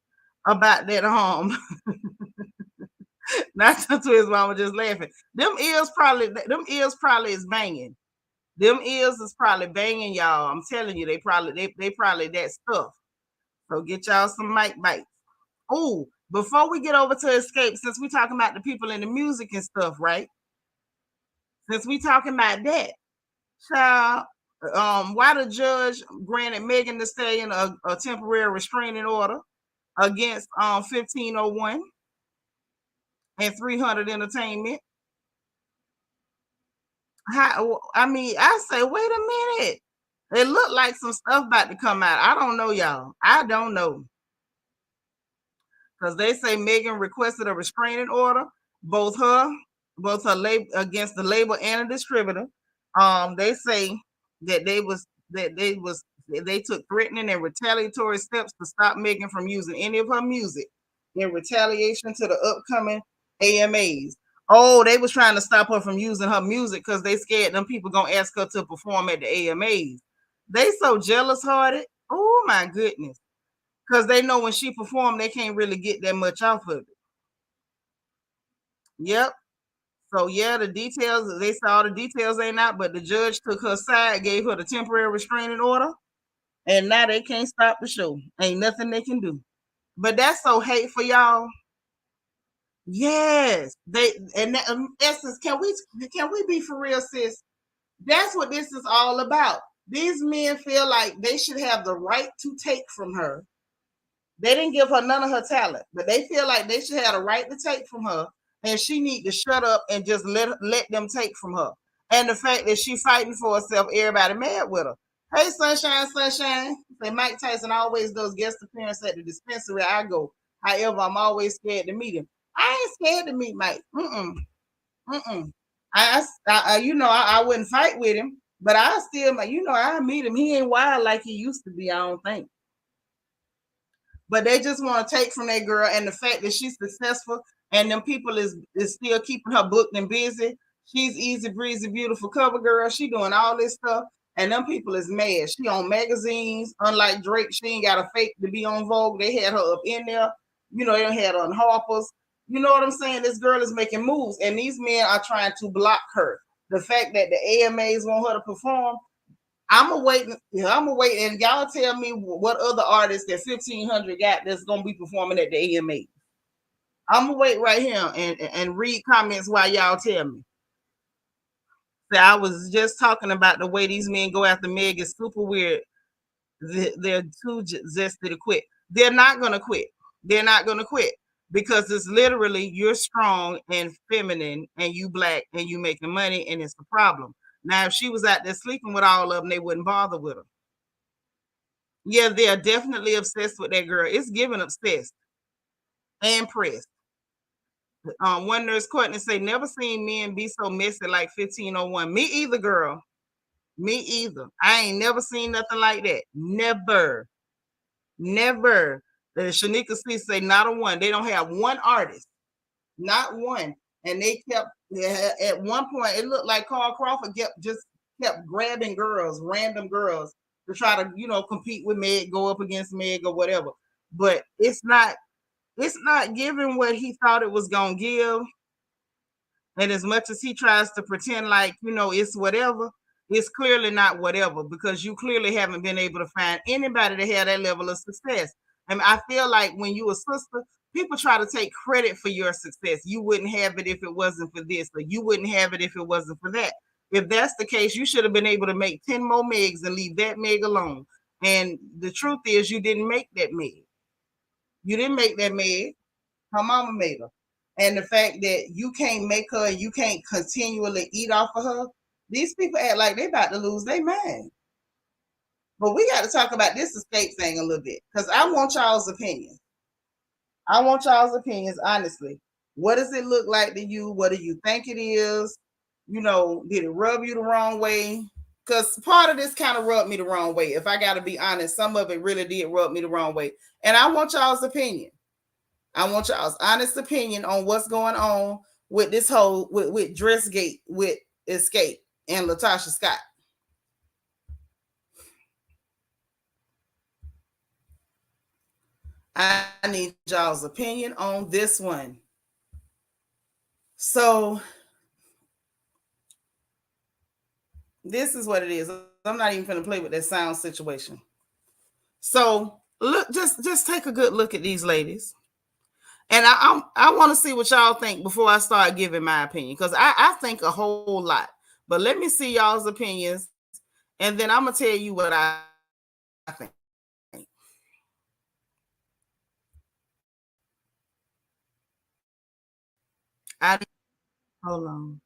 Speaker 1: about that. Not to his mama just laughing. Them ears probably is banging. Them ears is probably banging, y'all. I'm telling you, they probably that stuff. So get y'all some mic bites. Oh, before we get over to Escape, since we talking about the people in the music and stuff, right? Since we talking about that, child, why the judge granted Megan Thee Stallion a temporary restraining order against 1501 and 300 Entertainment. I say, wait a minute. It looked like some stuff about to come out. I don't know, y'all. I don't know. Because they say Megan requested a restraining order, both her label against the label and the distributor. They say that they took threatening and retaliatory steps to stop Megan from using any of her music in retaliation to the upcoming AMAs. Oh, they was trying to stop her from using her music because they scared them people gonna ask her to perform at the AMAs. They so jealous hearted. Oh my goodness. Because they know when she performed, they can't really get that much off of it. Yep. So yeah, the details, they saw the details ain't out, but the judge took her side, gave her the temporary restraining order, and now they can't stop the show. Ain't nothing they can do. But that's so hateful, y'all. Yes, essence. Can we be for real, sis? That's what this is all about. These men feel like they should have the right to take from her. They didn't give her none of her talent, but they feel like they should have the right to take from her, and she need to shut up and just let them take from her. And the fact that she fighting for herself, everybody mad with her. Hey, sunshine. Say Mike Tyson always does guest appearance at the dispensary I go. However, I'm always scared to meet him. I ain't scared to meet Mike. I wouldn't fight with him, but I still, I meet him. He ain't wild like he used to be, I don't think. But they just want to take from that girl, and the fact that she's successful and them people is still keeping her booked and busy. She's easy breezy, beautiful cover girl. She doing all this stuff, and them people is mad. She on magazines, unlike Drake. She ain't got a fake to be on Vogue. They had her up in there. They had her on Harper's. You know what I'm saying? This girl is making moves, and these men are trying to block her. The fact that the AMAs want her to perform, I'm gonna wait, and y'all tell me what other artists that 1500 got that's gonna be performing at the AMA. I'm gonna wait right here and read comments while y'all tell me. So I was just talking about the way these men go after Meg is super weird. They're too zesty to quit. They're not gonna quit. They're not gonna quit because it's literally you're strong and feminine and you black and you making money and it's the problem. Now, if she was out there sleeping with all of them, they wouldn't bother with her. Yeah, they are definitely obsessed with that girl. It's giving obsessed and pressed. One nurse Courtney say, never seen men be so messy like 1501. Me either, girl. Me either. I ain't never seen nothing like that. Never. The Seanitra C say, not a one. They don't have one artist. Not one. And they kept, at one point, it looked like Carl Crawford kept kept grabbing girls, random girls, to try to, you know, compete with Meg, go up against Meg or whatever. But it's not giving what he thought it was gonna give. And as much as he tries to pretend like, you know, it's whatever, it's clearly not whatever, because you clearly haven't been able to find anybody that had that level of success. And I feel like when you a sister, people try to take credit for your success. You wouldn't have it if it wasn't for this, or you wouldn't have it if it wasn't for that. If that's the case, you should have been able to make 10 more Megs and leave that Meg alone. And the truth is, you didn't make that Meg. You didn't make that Meg. Her mama made her. And the fact that you can't make her and you can't continually eat off of her, these people act like they about to lose their mind. But we got to talk about this escape thing a little bit, because I want y'all's opinion. I want y'all's opinions, honestly. What does it look like to you? What do you think it is? You know, did it rub you the wrong way? Because part of this kind of rubbed me the wrong way. If I got to be honest, some of it really did rub me the wrong way. And I want y'all's opinion. I want y'all's honest opinion on what's going on with this whole, with Dressgate, with Escape and Latasha Scott. I need y'all's opinion on this one. So this is what it is. I'm not even going to play with that sound situation. So look, just take a good look at these ladies. And I want to see what y'all think before I start giving my opinion, because I think a whole lot. But let me see y'all's opinions, and then I'm going to tell you what I think. Hold on.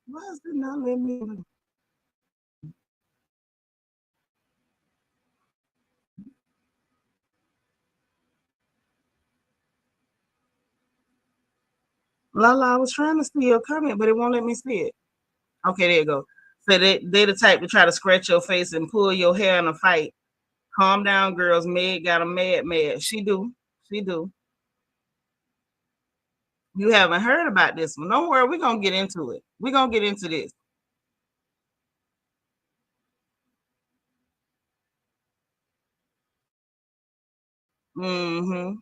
Speaker 1: Why is it not letting me? Lala, I was trying to see your comment, but it won't let me see it. Okay, there you go. So they the type to try to scratch your face and pull your hair in a fight. Calm down, girls. Meg got a mad. She do. She do. You haven't heard about this one. Don't worry, we're gonna get into it. We're gonna get into this. Mm-hmm.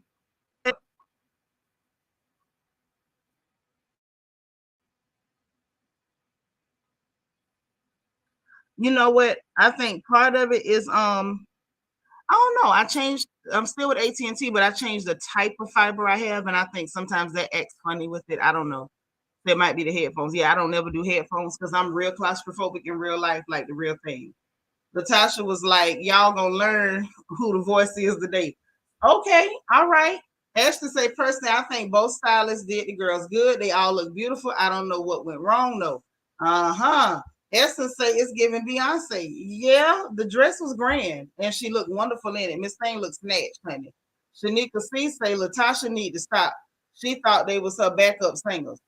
Speaker 1: You know what? I think part of it is I don't know. I'm still with AT&T, but I changed the type of fiber I have, and I think sometimes that acts funny with it. I don't know. That might be the headphones. Yeah, I don't never do headphones because I'm real claustrophobic in real life, like the real thing. Latasha was like, y'all gonna learn who the voice is today. Okay, all right. Ashley say, personally, I think both stylists did the girls good. They all look beautiful. I don't know what went wrong though. Uh-huh. Essence say it's giving Beyonce. Yeah, the dress was grand and she looked wonderful in it. Miss Thing looks snatched, honey. Shanika C say Latasha need to stop. She thought they was her backup singers.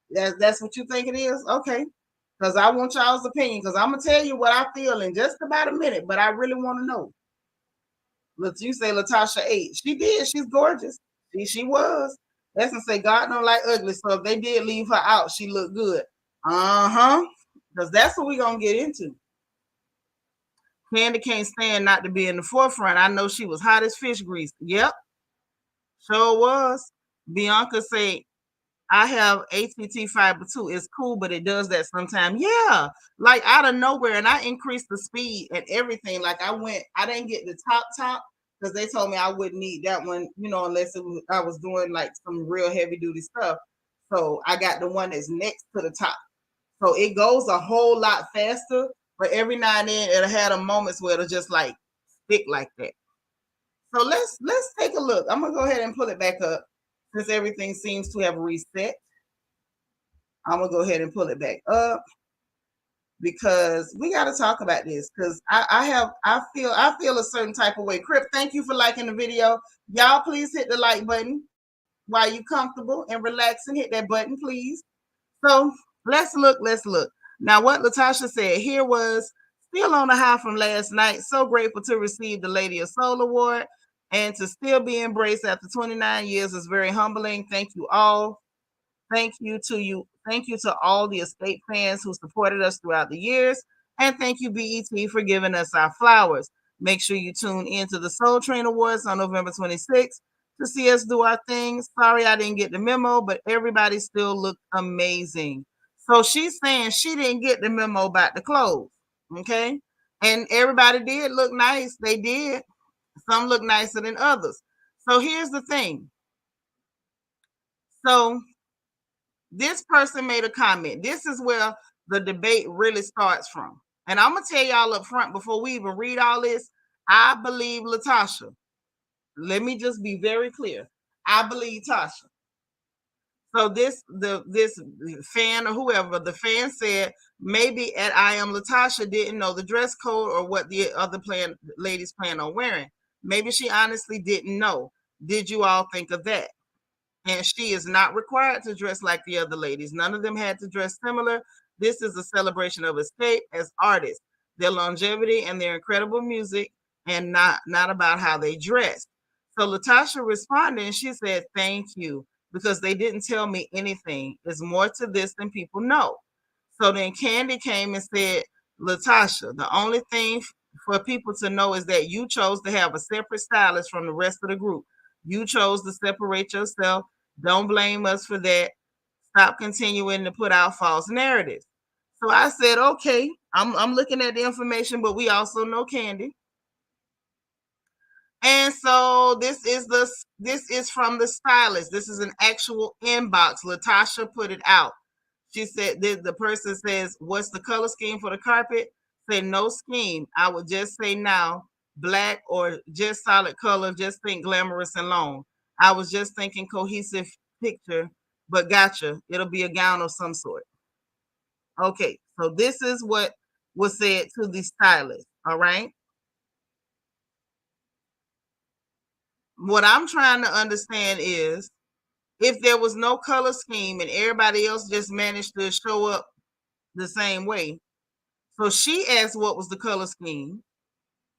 Speaker 1: That's what you think it is? Okay. Because I want y'all's opinion. Because I'm gonna tell you what I feel in just about a minute, but I really want to know. You say Latasha 8. She did. She's gorgeous. She was. That's to say God don't like ugly. So if they did leave her out, she looked good. Uh-huh. Because that's what we're gonna get into. Candy can't stand not to be in the forefront. I know she was hot as fish grease. Yep. Sure was. Bianca say I have ATT fiber too. It's cool, but it does that sometimes. Yeah, like out of nowhere, and I increased the speed and everything. Like I didn't get the top because they told me I wouldn't need that one, you know, unless I was doing like some real heavy duty stuff. So I got the one that's next to the top. So it goes a whole lot faster, but every now and then it'll have the moments where it'll just like stick like that. So let's take a look. I'm gonna go ahead and pull it back up since everything seems to have reset. I'm gonna go ahead and pull it back up because we got to talk about this. Because I feel a certain type of way. Crip, thank you for liking the video. Y'all, please hit the like button while you comfortable and relax and hit that button, please. So let's look. Now, what Latasha said here was still on the high from last night. So grateful to receive the Lady of Soul Award and to still be embraced after 29 years is very humbling. Thank you all. Thank you to you. Thank you to all the Escape fans who supported us throughout the years. And thank you, BET, for giving us our flowers. Make sure you tune into the Soul Train Awards on November 26th to see us do our thing. Sorry I didn't get the memo, but everybody still looked amazing. So she's saying she didn't get the memo about the clothes. Okay. And everybody did look nice. They did. Some look nicer than others. So here's the thing. So this person made a comment. This is where the debate really starts from. And I'm going to tell y'all up front before we even read all this, I believe Latasha. Let me just be very clear. I believe Tasha. So this fan or whoever, the fan said maybe at I Am Latasha didn't know the dress code or what the other ladies plan on wearing. Maybe she honestly didn't know. Did you all think of that? And she is not required to dress like the other ladies. None of them had to dress similar. This is a celebration of Escape as artists, their longevity and their incredible music, and not about how they dress. So Latasha responded and she said, thank you, because they didn't tell me anything. There's more to this than people know. So then Candy came and said, Latasha, the only thing for people to know is that you chose to have a separate stylist from the rest of the group. You chose to separate yourself. Don't blame us for that. Stop continuing to put out false narratives. So I said, okay, I'm looking at the information, but we also know Candy. And so this is from the stylist. This is an actual inbox. Latasha put it out. She said, the person says, what's the color scheme for the carpet? Say no scheme. I would just say now, black or just solid color. Just think glamorous and long. I was just thinking cohesive picture, but gotcha. It'll be a gown of some sort. Okay, so this is what was said to the stylist. All right. What I'm trying to understand is if there was no color scheme and everybody else just managed to show up the same way. So she asked what was the color scheme.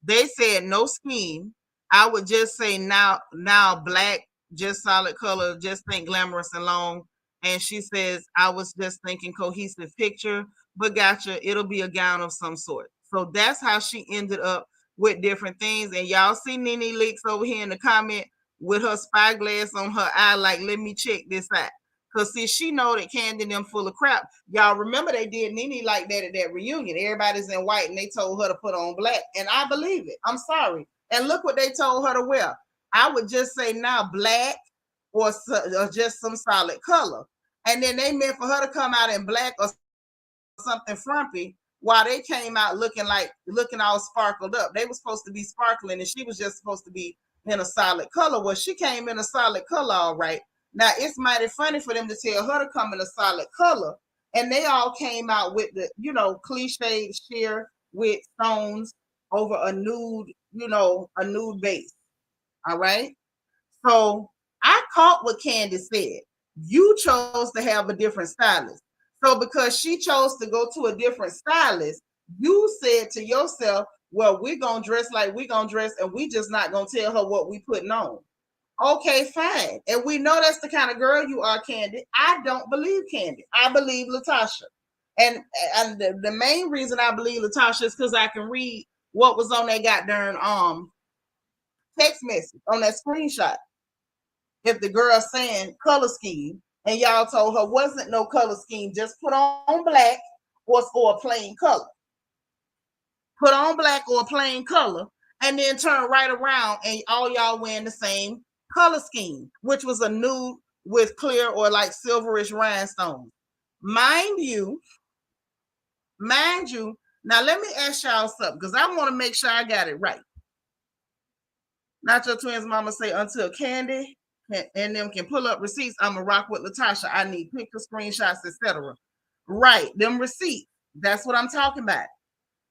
Speaker 1: They said no scheme. I would just say now black, just solid color, just think glamorous and long. And she says, I was just thinking cohesive picture, but gotcha, it'll be a gown of some sort. So that's how she ended up with different things. And y'all see Nene Leaks over here in the comment with her spyglass on her eye, like, let me check this out. Because see, she know that Candy and them full of crap. Y'all remember they did Nene like that at that reunion. Everybody's in white and they told her to put on black. And I believe it. I'm sorry. And look what they told her to wear. I would just say now black or just some solid color. And then they meant for her to come out in black or something frumpy while they came out looking all sparkled up. They were supposed to be sparkling and she was just supposed to be in a solid color. Well, she came in a solid color, all right. Now, it's mighty funny for them to tell her to come in a solid color. And they all came out with the, cliche sheer with stones over a nude, a nude base. All right. So I caught what Candy said. You chose to have a different stylist. So because she chose to go to a different stylist, you said to yourself, well, we're going to dress like we're going to dress and we just not going to tell her what we putting on. Okay, fine. And we know that's the kind of girl you are, Candy. I don't believe Candy. I believe Latasha. And the main reason I believe Latasha is because I can read what was on that goddamn text message, on that screenshot. If the girl saying color scheme and y'all told her wasn't no color scheme, just put on black or a plain color. Put on black or a plain color and then turn right around and all y'all wearing the same color scheme, which was a nude with clear or like silverish rhinestones. Mind you, now let me ask y'all something because I want to make sure I got it right. Not your twins mama say until Candy and them can pull up receipts, I'm going to rock with Latasha. I need picture screenshots, etc. Right, them receipts. That's what I'm talking about.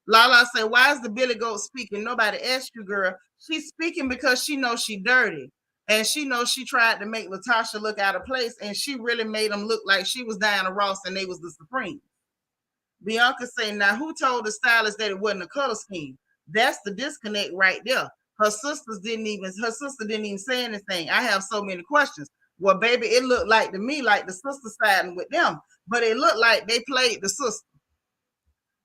Speaker 1: Lala said, why is the Billy Goat speaking? Nobody asked you, girl. She's speaking because she knows she dirty. And she knows she tried to make Latasha look out of place. And she really made them look like she was Diana Ross and they was the Supreme. Bianca saying, now who told the stylist that it wasn't a color scheme? That's the disconnect right there. Her sister didn't even say anything. I have so many questions. Well, baby, it looked like to me like the sister siding with them, but it looked like they played the sister.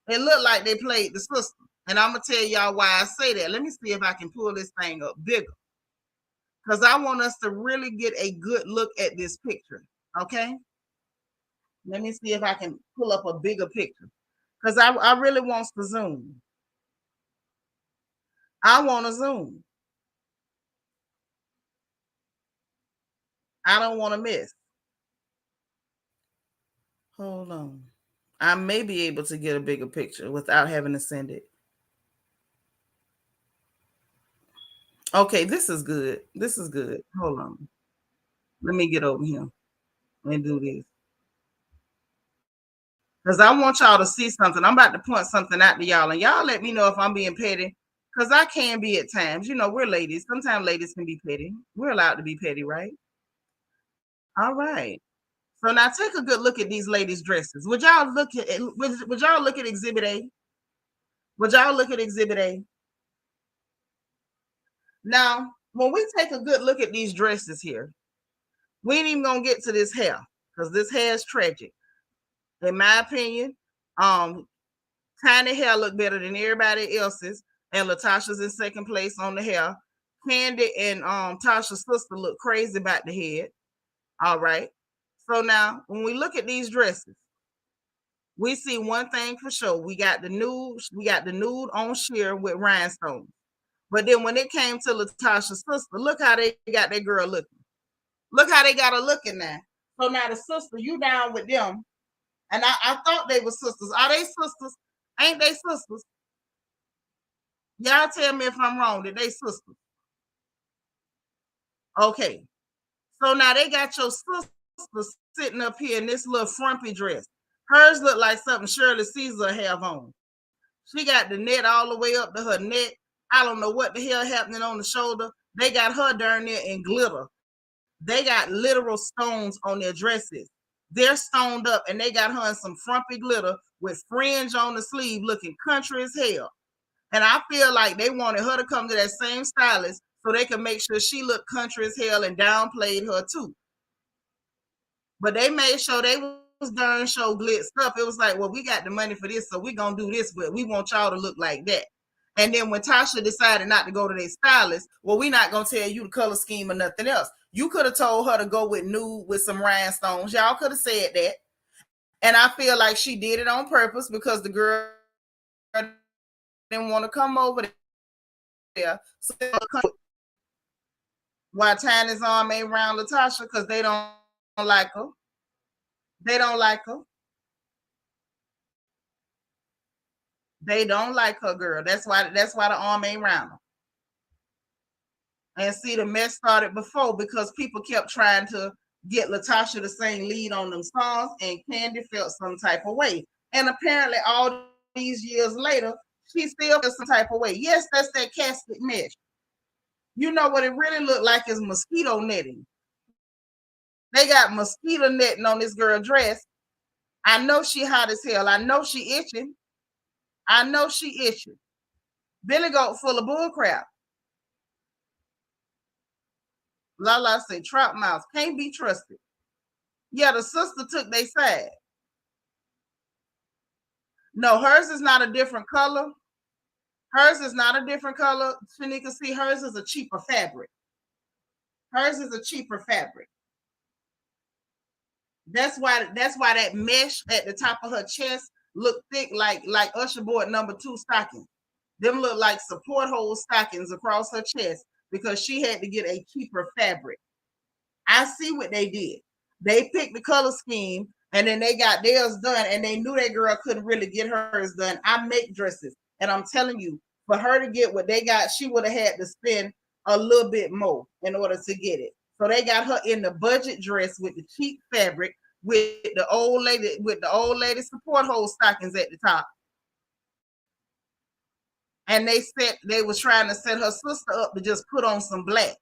Speaker 1: It looked like they played the sister. And I'm going to tell y'all why I say that. Let me see if I can pull this thing up bigger. Because I want us to really get a good look at this picture. Okay? Let me see if I can pull up a bigger picture. Because I really want to zoom. I want to zoom. I don't want to miss. Hold on. I may be able to get a bigger picture without having to send it. Okay, this is good. This is good. Hold on. Let me get over here and do this. Because I want y'all to see something. I'm about to point something out to y'all. And y'all let me know if I'm being petty. Because I can be at times. You know, we're ladies. Sometimes ladies can be petty. We're allowed to be petty, right? All right. So now take a good look at these ladies' dresses. Would y'all look at would y'all look at Exhibit A? Would y'all look at Exhibit A? Now, when we take a good look at these dresses here, we ain't even gonna get to this hair because this hair is tragic. In my opinion, Tiny hair look better than everybody else's, and Latasha's in second place on the hair. Candy and Tasha's sister look crazy about the head. All right. So now, when we look at these dresses, we see one thing for sure. We got the nude on sheer with rhinestones. But then when it came to Latasha's sister, look how they got that girl looking. Look how they got her looking now. So now the sister, you down with them. And I thought they were sisters. Are they sisters? Ain't they sisters? Y'all tell me if I'm wrong. That they sisters? Okay. So now they got your sister sitting up here in this little frumpy dress. Hers look like something Shirley Caesar have on. She got the net all the way up to her neck. I don't know what the hell happening on the shoulder. They got her down there in glitter. They got literal stones on their dresses. They're stoned up and they got her in some frumpy glitter with fringe on the sleeve looking country as hell. And I feel like they wanted her to come to that same stylist so they could make sure she looked country as hell and downplayed her too. But they made sure they was darn show blitzed up. It was like, well, we got the money for this, so we're going to do this, but we want y'all to look like that. And then when Tasha decided not to go to their stylist, well, we're not going to tell you the color scheme or nothing else. You could have told her to go with nude with some rhinestones. Y'all could have said that. And I feel like she did it on purpose because the girl didn't want to come over there. So why Tiny's arm ain't around Latasha? Because they don't like her. They don't like her. They don't like her, girl. That's why the arm ain't around her. And see, the mess started before because people kept trying to get Latasha to sing lead on them songs, and Candy felt some type of way. And apparently, all these years later, she still feels some type of way. Yes, that's that casket mesh. You know what it really looked like is mosquito netting. They got mosquito netting on this girl dress. I know she hot as hell. I know she itching. I know she itching. Billy Goat full of bull crap. Lala say trap mouse can't be trusted. Yeah, the sister took their side. No, hers is not a different color. Hers is not a different color. Shanika, see, hers is a cheaper fabric. Hers is a cheaper fabric. That's why that mesh at the top of her chest look thick like Usher board #2 stockings. Them look like support hole stockings across her chest because she had to get a cheaper fabric. I see what they did. They picked the color scheme and then they got theirs done and they knew that girl couldn't really get hers done. I make dresses and I'm telling you, for her to get what they got, she would have had to spend a little bit more in order to get it. So they got her in the budget dress with the cheap fabric with the old lady support hole stockings at the top. And they was trying to set her sister up to just put on some black.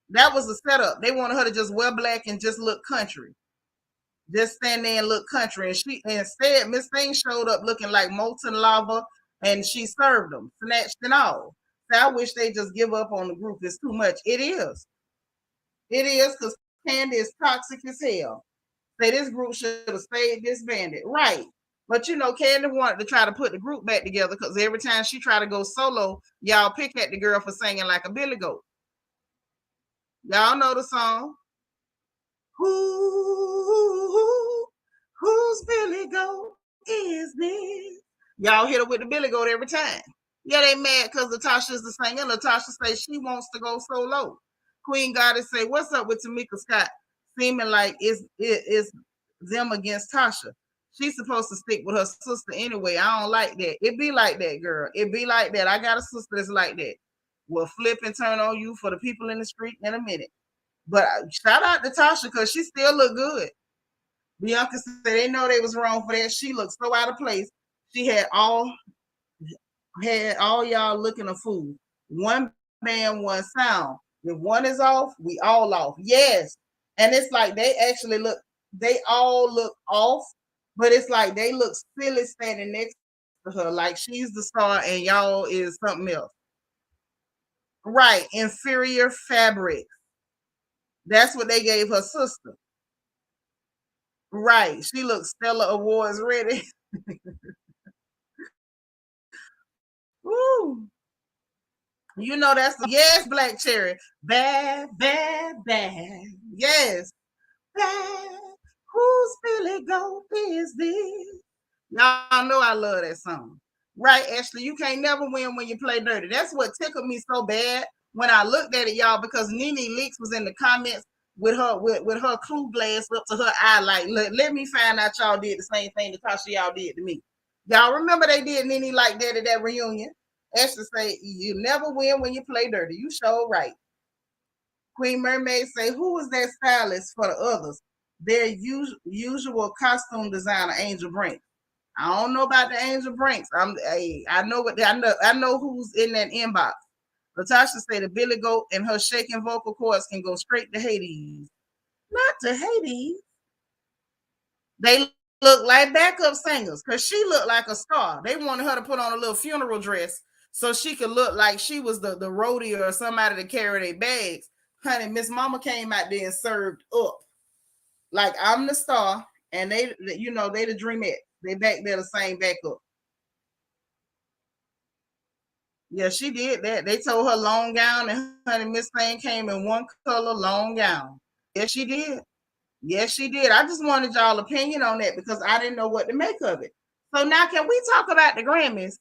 Speaker 1: That was the setup. They wanted her to just wear black and just look country. Just stand there and look country. And she instead, Miss Thing showed up looking like molten lava and she served them, snatched and all. So I wish they just give up on the group. It's too much. It is. It is, because Candy is toxic as hell. Say this group should have stayed disbanded. Right. But you know, Candy wanted to try to put the group back together because every time she tried to go solo, y'all pick at the girl for singing like a billy goat. Y'all know the song. Whose billy goat is this? Y'all hit her with the billy goat every time. Yeah, they mad because Latasha's the singer. Latasha says she wants to go solo. Queen Goddess say, what's up with Tamika Scott? Seeming like it's them against Tasha. She's supposed to stick with her sister anyway. I don't like that. It be like that, girl. It be like that. I got a sister that's like that. Will flip and turn on you for the people in the street in a minute. But shout out to Tasha because she still look good. Bianca said they know they was wrong for that. She looked so out of place. She had all y'all looking a fool. One man, one sound. If one is off, we all off. Yes. And it's like they all look off, but it's like they look silly standing next to her, like she's the star and y'all is something else. Right. Inferior fabric. That's what they gave her sister. Right. She looks Stella Awards ready. Woo. You know that's yes, Black Cherry. Bad, bad, bad. Yes. Bad. Whose Billy Goat is this? Y'all know I love that song. Right, Ashley? You can't never win when you play dirty. That's what tickled me so bad when I looked at it, y'all, because Nene Leakes was in the comments with her clue glass up to her eye, like, let me find out y'all did the same thing that Tasha y'all did to me. Y'all remember they did Nene like that at that reunion? Ashley say, you never win when you play dirty. You sure right. Queen Mermaid say, who is that stylist for the others? Their usual costume designer, Angel Brink. I don't know about the Angel Brinks. I know who's in that inbox. Latasha said the Billy Goat and her shaking vocal cords can go straight to Hades. Not to Hades. They look like backup singers because she looked like a star. They wanted her to put on a little funeral dress so she could look like she was the roadie or somebody to carry their bags. Honey, Miss Mama came out there and served up. Like, I'm the star, and they the dreamette. They back there the same backup. Yeah, she did that. They told her long gown, and honey, Miss Thing came in one color long gown. Yes, she did. Yes, she did. I just wanted y'all opinion on that because I didn't know what to make of it. So now can we talk about the Grammys?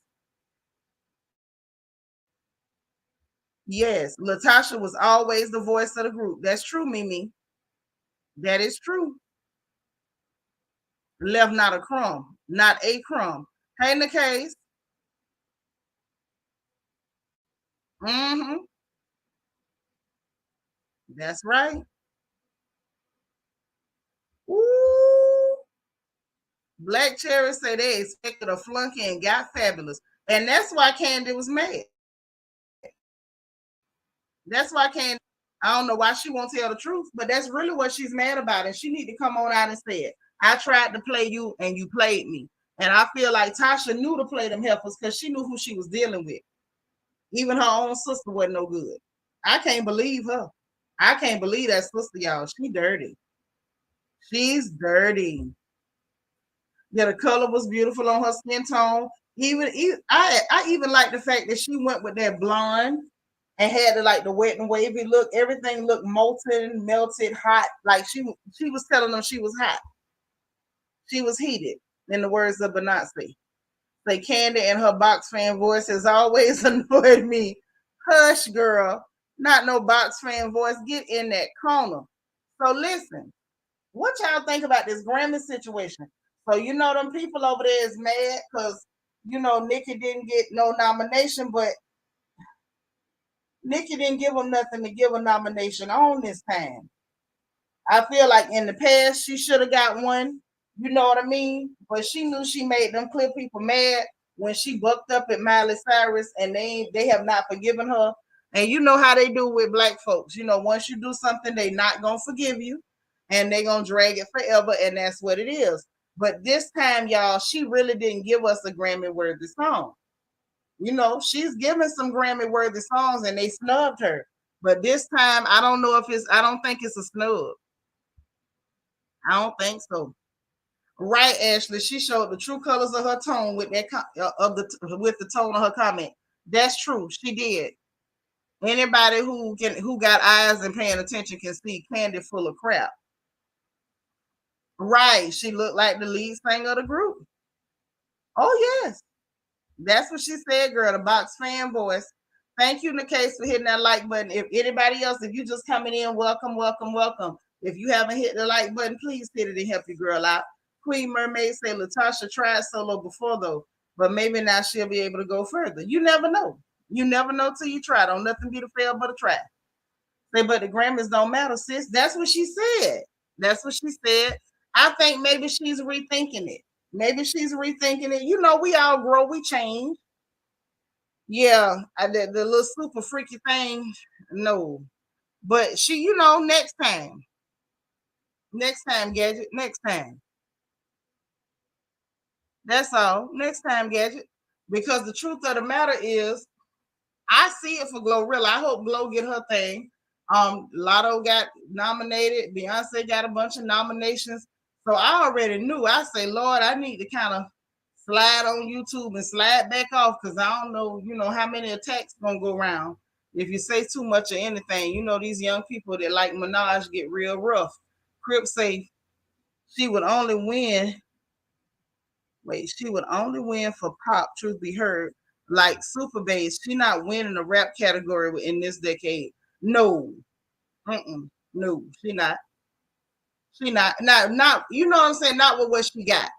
Speaker 1: Yes, Latasha was always the voice of the group. That's true, Mimi. That is true. Left not a crumb. Not a crumb. Hey, in the case. Mm-hmm. That's right. Ooh. Black Cherry say they expected a flunky and got fabulous. And that's why Candy was mad. That's why Candy, I don't know why she won't tell the truth, but that's really what she's mad about. And she need to come on out and say it. I tried to play you and you played me. And I feel like Tasha knew to play them heifers because she knew who she was dealing with. Even her own sister wasn't no good. I can't believe her. I can't believe that sister, y'all. She dirty. She's dirty. Yeah, the color was beautiful on her skin tone. I even like the fact that she went with that blonde and had the wet and wavy look. Everything looked molten, melted, hot. Like she was telling them she was hot. She was heated, in the words of Benazzi. Say Candy and her box fan voice has always annoyed me. Hush, girl. Not no box fan voice. Get in that corner. So listen, what y'all think about this Grammy situation? So you know them people over there is mad because Nikki didn't get no nomination, but Nikki didn't give them nothing to give a nomination on this time. I feel like in the past she should have got one. You know what I mean? But she knew she made them clear people mad when she bucked up at Miley Cyrus, and they have not forgiven her. And you know how they do with black folks. Once you do something, they not gonna forgive you, and they gonna drag it forever, and that's what it is. But this time, y'all, she really didn't give us a Grammy-worthy song. She's given some Grammy-worthy songs, and they snubbed her. But this time, I don't know if it's. I don't think it's a snub. I don't think so. Right, Ashley. She showed the true colors of her tone with that with the tone of her comment. That's true. She did. Anybody who got eyes and paying attention can see Candy full of crap. Right. She looked like the lead singer of the group. Oh yes. That's what she said, girl. The box fan voice. Thank you, Nikkei, for hitting that like button. If anybody else, if you just coming in, welcome, welcome, welcome. If you haven't hit the like button, please hit it and help your girl out. Queen Mermaid say Latasha tried solo before though, but maybe now she'll be able to go further. You never know. You never know till you try. Don't nothing be to fail but a try. Say, but the Grammys don't matter, sis. That's what she said. That's what she said. I think maybe she's rethinking it. Maybe she's rethinking it. You know, we all grow, we change. Yeah, the little super freaky thing, no. But she, next time, Gadget, next time. That's all. Next time, Gadget. Because the truth of the matter is, I see it for Glorilla. I hope Glo get her thing. Lotto got nominated. Beyonce got a bunch of nominations. So I already knew. I say, Lord, I need to kind of slide on YouTube and slide back off because I don't know, how many attacks gonna go around. If you say too much of anything, these young people that like Minaj get real rough. Crip say she would only win. Wait, she would only win for pop, truth be heard. Like Super Bass, she not winning the rap category in this decade. No. No, she not. She not. Not, you know what I'm saying? Not with what she got.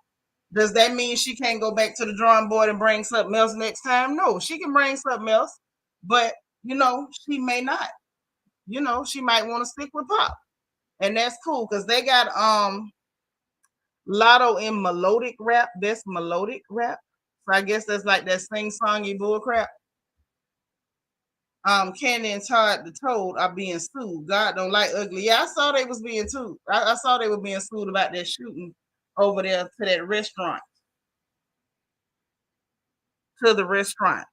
Speaker 1: Does that mean she can't go back to the drawing board and bring something else next time? No, she can bring something else, but she may not. She might want to stick with pop, and that's cool because they got Lotto in melodic rap. That's melodic rap. So I guess that's like that sing-songy bull crap. Candy and Todd the Toad are being sued. God don't like ugly. Yeah, I saw they was being sued. I saw they were being sued about that shooting over there to that restaurant. To the restaurant.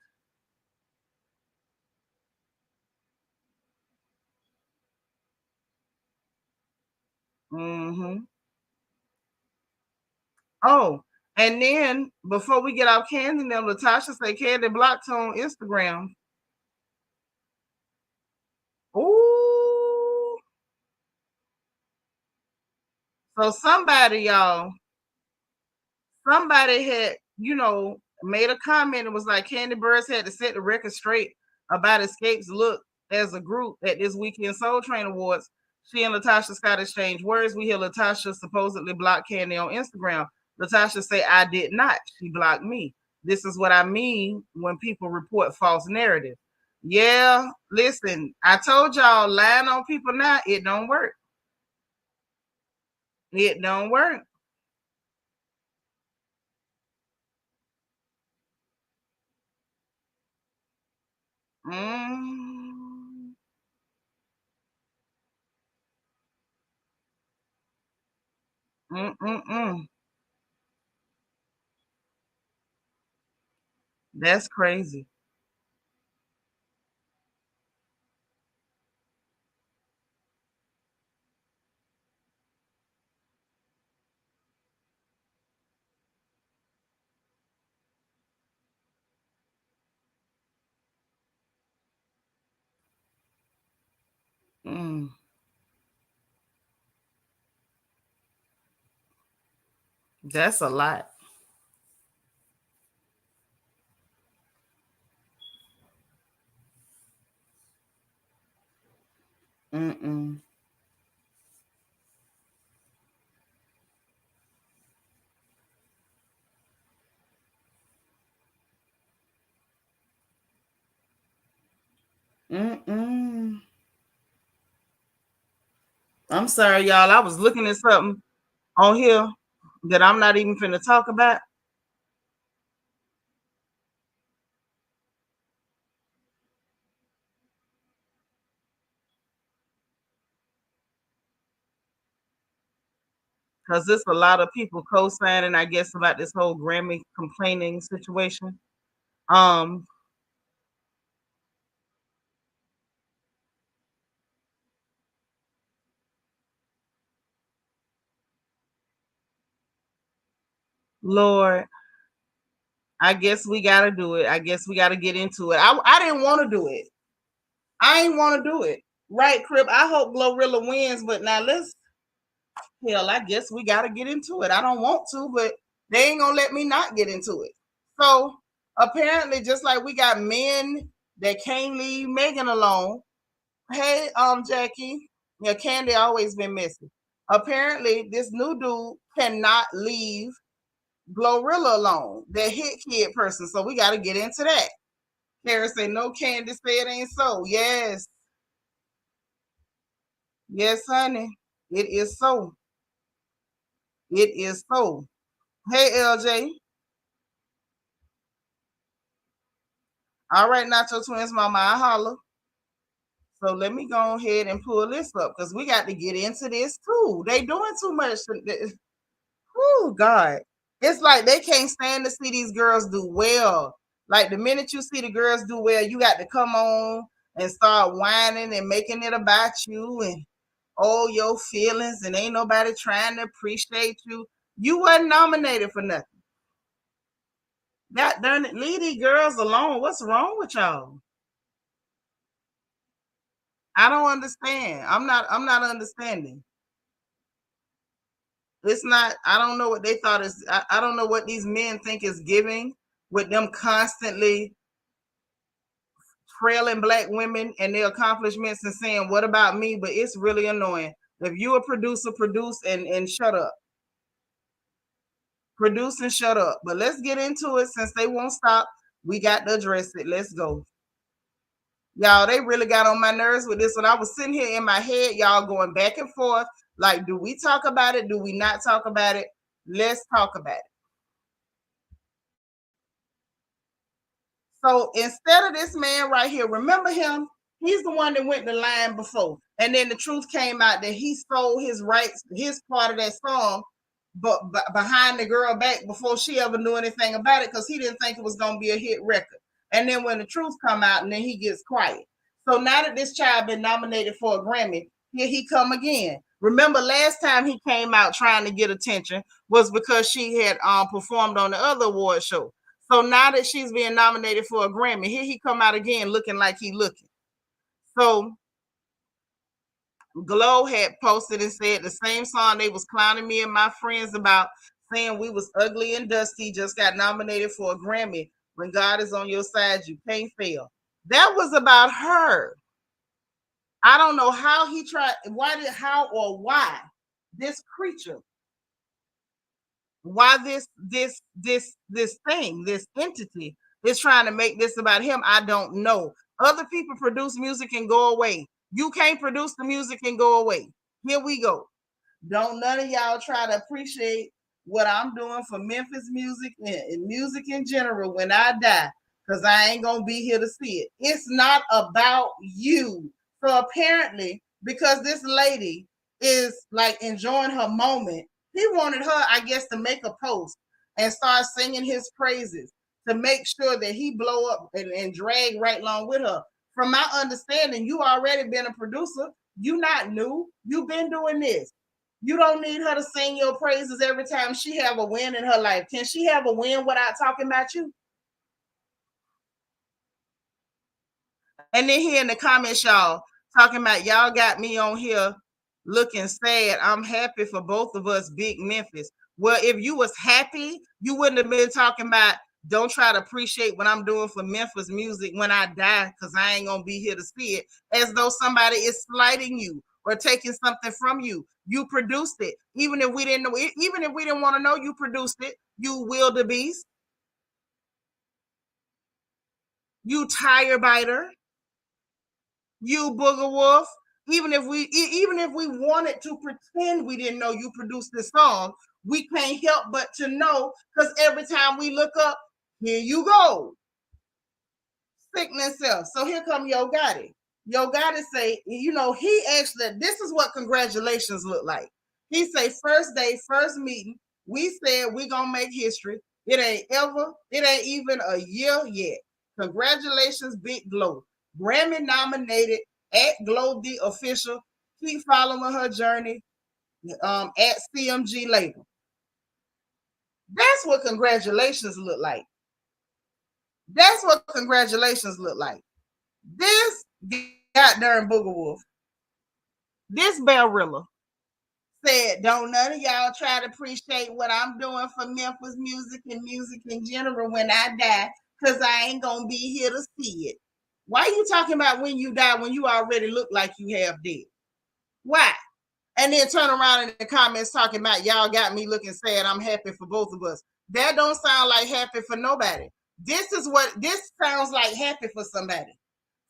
Speaker 1: Mm-hmm. Oh, and then before we get off Candy, now Latasha say Candy blocked her on Instagram. Ooh. So somebody had, made a comment and was like Candy Birds had to set the record straight about Escape's look as a group at this weekend Soul Train Awards. She and Latasha Scott exchanged words. We hear Latasha supposedly blocked Candy on Instagram. Latasha say, I did not. She blocked me. This is what I mean when people report false narrative. Yeah, listen, I told y'all lying on people now, it don't work. It don't work. Mm. Mm-mm-mm. That's crazy. Mm. That's a lot. Mm-mm. Mm-mm. I'm sorry, y'all. I was looking at something on here that I'm not even finna talk about. Because there's a lot of people co-signing, I guess, about this whole Grammy complaining situation. Um, Lord, I guess we gotta do it. I guess we gotta get into it. I didn't want to do it. I ain't want to do it. Right, Crib? I hope Glorilla wins, but now hell, I guess we gotta get into it. I don't want to, but they ain't gonna let me not get into it. So apparently, just like we got men that can't leave Megan alone. Hey, Jackie. Yeah, Candy always been missing. Apparently, this new dude cannot leave Glorilla alone, that hit kid person. So we got to get into that. Kara say, no, Candy, say it ain't so. Yes. Yes, honey. It is so. It is so. Hey, LJ. All right, Nacho Twins, mama, I holler. So let me go ahead and pull this up because we got to get into this too. They doing too much. Oh, God. It's like they can't stand to see these girls do well. Like the minute you see the girls do well, you got to come on and start whining and making it about you and all your feelings, and ain't nobody trying to appreciate you. You wasn't nominated for nothing. God darn it, leave these girls alone. What's wrong with y'all? I don't understand. I'm not understanding. It's not, I don't know what they thought is, I don't know what these men think is giving with them constantly trailing black women and their accomplishments and saying, what about me? But it's really annoying. If you a producer, produce and shut up. Produce and shut up. But let's get into it since they won't stop. We got to address it. Let's go. Y'all, they really got on my nerves with this one. I was sitting here in my head, y'all going back and forth. Like, do we talk about it? Do we not talk about it? Let's talk about it. So instead of this man right here, remember him? He's the one that went the line before. And then the truth came out that he stole his rights, his part of that song, but behind the girl back before she ever knew anything about it because he didn't think it was going to be a hit record. And then when the truth come out, and then he gets quiet. So now that this child been nominated for a Grammy, here he come again. Remember last time he came out trying to get attention was because she had performed on the other award show. So now that she's being nominated for a Grammy, here he come out again looking like he looking. So Glow had posted and said the same song they was clowning me and my friends about, saying we was ugly and dusty, just got nominated for a Grammy. When God is on your side, you can't fail. That was about her. I don't know how he tried, why this creature, why this thing, this entity is trying to make this about him. I don't know. Other people produce music and go away. You can't produce the music and go away. Here we go. Don't none of y'all try to appreciate what I'm doing for Memphis music and music in general when I die, because I ain't gonna be here to see it. It's not about you. So apparently, because this lady is like enjoying her moment, he wanted her, I guess, to make a post and start singing his praises to make sure that he blow up and drag right along with her. From my understanding, you already been a producer. You not new. You've been doing this. You don't need her to sing your praises every time she have a win in her life. Can she have a win without talking about you? And then here in the comments, y'all talking about y'all got me on here looking sad. I'm happy for both of us, big Memphis. Well, if you was happy, you wouldn't have been talking about don't try to appreciate what I'm doing for Memphis music when I die, because I ain't gonna be here to see it, as though somebody is slighting you or taking something from you. You produced it. Even if we didn't know, even if we didn't want to know you produced it, you wildebeest, you tire biter, you booger wolf. Even if we wanted to pretend we didn't know you produced this song, we can't help but to know, because every time we look up, here you go. Sickness self. So here come Yo Gotti. Yo Gotti say, he actually, this is what congratulations look like. He say, first day, first meeting, we said we gonna make history. It ain't even a year yet. Congratulations, Big Glow. Grammy nominated at Glow the Official. Keep following her journey at CMG label. That's what congratulations look like. That's what congratulations look like. This goddamn Booger Wolf, this Barilla said, don't none of y'all try to appreciate what I'm doing for Memphis music and music in general when I die, because I ain't going to be here to see it. Why are you talking about when you die when you already look like you have dead? Why? And then turn around in the comments talking about y'all got me looking sad. I'm happy for both of us. That don't sound like happy for nobody. This sounds like happy for somebody.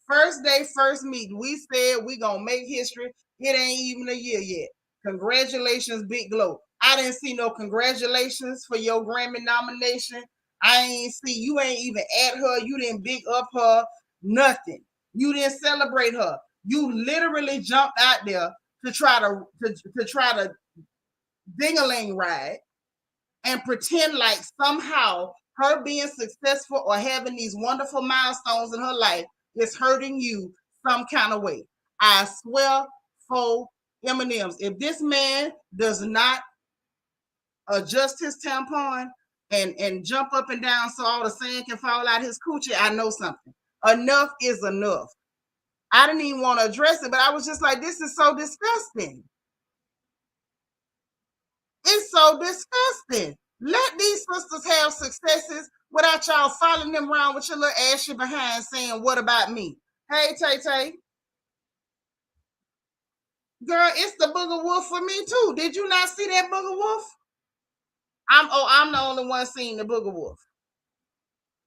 Speaker 1: First day, first meeting. We said we gonna make history. It ain't even a year yet. Congratulations, Big Glow. I didn't see no congratulations for your Grammy nomination. You ain't even at her. You didn't big up her. Nothing. You didn't celebrate her. You literally jumped out there to try to ding-a-ling ride and pretend like somehow her being successful or having these wonderful milestones in her life is hurting you some kind of way. I swear for M&Ms, if this man does not adjust his tampon and jump up and down so all the sand can fall out his coochie, I know something. Enough is enough. I didn't even want to address it, but I was just like, this is so disgusting. It's so disgusting. Let these sisters have successes without y'all following them around with your little ashy behind saying, what about me? Hey, Tay. Girl, it's the Booger Wolf for me too. Did you not see that Booger Wolf? I'm the only one seeing the Booger Wolf.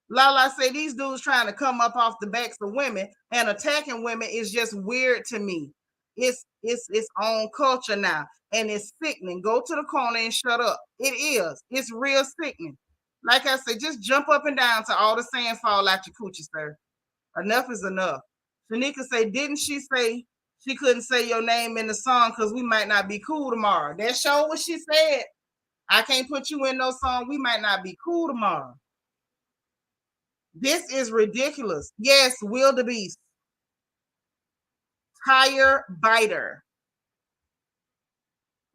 Speaker 1: Lala say these dudes trying to come up off the backs of women and attacking women is just weird to me. It's its own culture now, and it's sickening. Go to the corner and shut up. It is. It's real sickening. Like I said, just jump up and down till all the sand fall out your coochie, sir. Enough is enough. Shanika say, didn't she say she couldn't say your name in the song because we might not be cool tomorrow? That show what she said. I can't put you in no song. We might not be cool tomorrow. This is ridiculous. Yes, wildebeest. Tire biter.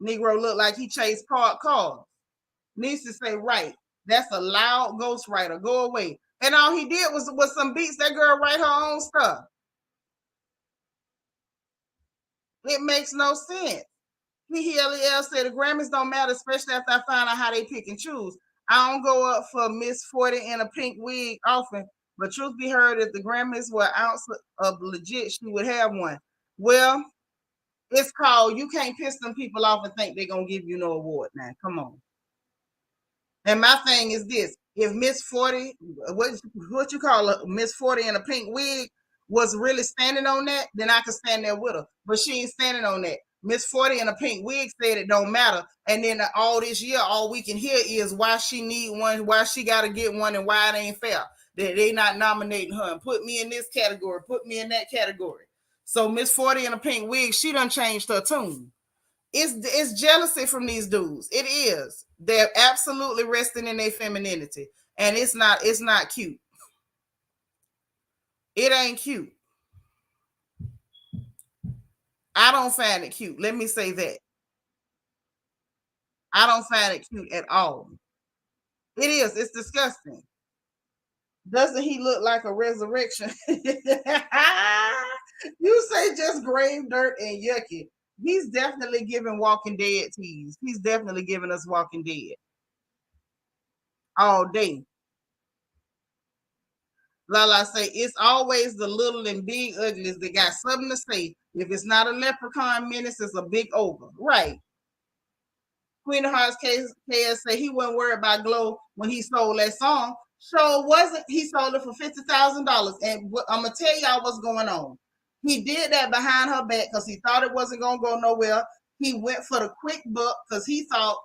Speaker 1: Negro look like he chased parked cars. Needs to say, right. That's a loud ghostwriter. Go away. And all he did was some beats. That girl write her own stuff. It makes no sense. PLEL said the Grammys don't matter, especially after I find out how they pick and choose. I don't go up for Miss 40 in a pink wig often, but truth be heard, if the Grammys were an ounce of legit, she would have one. Well, it's called, you can't piss them people off and think they're going to give you no award now. Come on. And my thing is this. If Miss 40, what you call a Miss 40 in a pink wig was really standing on that, then I could stand there with her. But she ain't standing on that. Miss 40 in a pink wig said it don't matter. And then all this year, all we can hear is why she need one, why she got to get one, and why it ain't fair. That they not nominating her and put me in this category, put me in that category. So Miss 40 in a pink wig, she done changed her tune. It's jealousy from these dudes. It is. They're absolutely resting in their femininity. And it's not cute. It ain't cute. I don't find it cute. Let me say that. I don't find it cute at all. It is. It's disgusting. Doesn't he look like a resurrection? You say just grave dirt and yucky. He's definitely giving Walking Dead tease. He's definitely giving us Walking Dead all day. Lala say, it's always the little and big uglies that got something to say. If it's not a leprechaun menace, it's a big ogre. Right. Queen of Hearts KS say he wasn't worried about Glow when he sold that song. So wasn't. He sold it for $50,000. And I'm going to tell y'all what's going on. He did that behind her back because he thought it wasn't going to go nowhere. He went for the quick buck because he thought,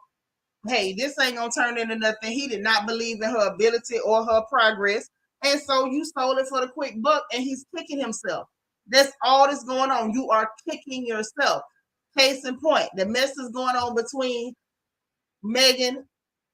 Speaker 1: hey, this ain't going to turn into nothing. He did not believe in her ability or her progress. And so you sold it for the quick buck, and he's kicking himself. That's all that's going on. You are kicking yourself. Case in point, the mess is going on between Megan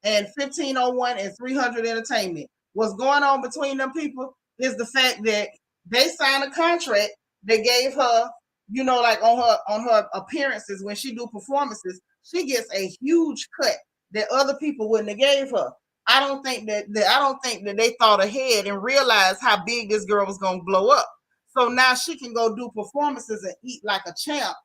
Speaker 1: and 1501 and 300 Entertainment. What's going on between them people is the fact that they signed a contract that gave her, like on her appearances when she do performances, she gets a huge cut. that other people wouldn't have gave her. I don't think that they thought ahead and realized how big this girl was gonna blow up. So now she can go do performances and eat like a champ.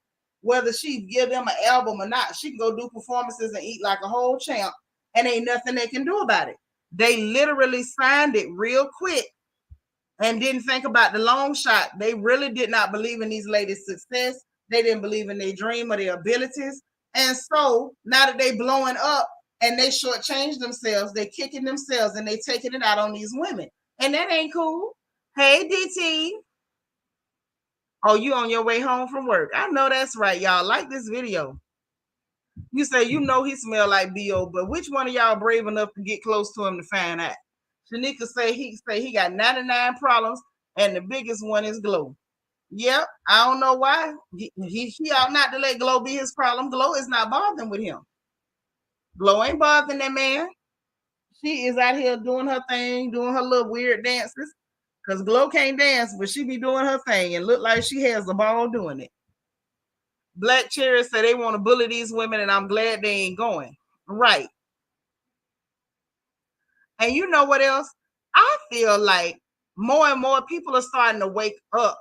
Speaker 1: Whether she give them an album or not, she can go do performances and eat like a whole champ, and ain't nothing they can do about it. They literally signed it real quick and didn't think about the long shot. They really did not believe in these ladies' success. They didn't believe in their dream or their abilities. And so now that they blowing up and they shortchanged themselves, they kicking themselves and they taking it out on these women. And that ain't cool. Hey, DT. Oh, you on your way home from work. I know that's right, y'all. Like this video. You say, you know he smell like B.O., but which one of y'all brave enough to get close to him to find out? Seanitra say he got 99 problems, and the biggest one is Glow. Yep, I don't know why. He ought not to let Glow be his problem. Glow is not bothering with him. Glow ain't bothering that man. She is out here doing her thing, doing her little weird dances. Because Glow can't dance, but she be doing her thing and look like she has the ball doing it. Black Cherry said they want to bully these women, and I'm glad they ain't going. Right. And you know what else? I feel like more and more people are starting to wake up,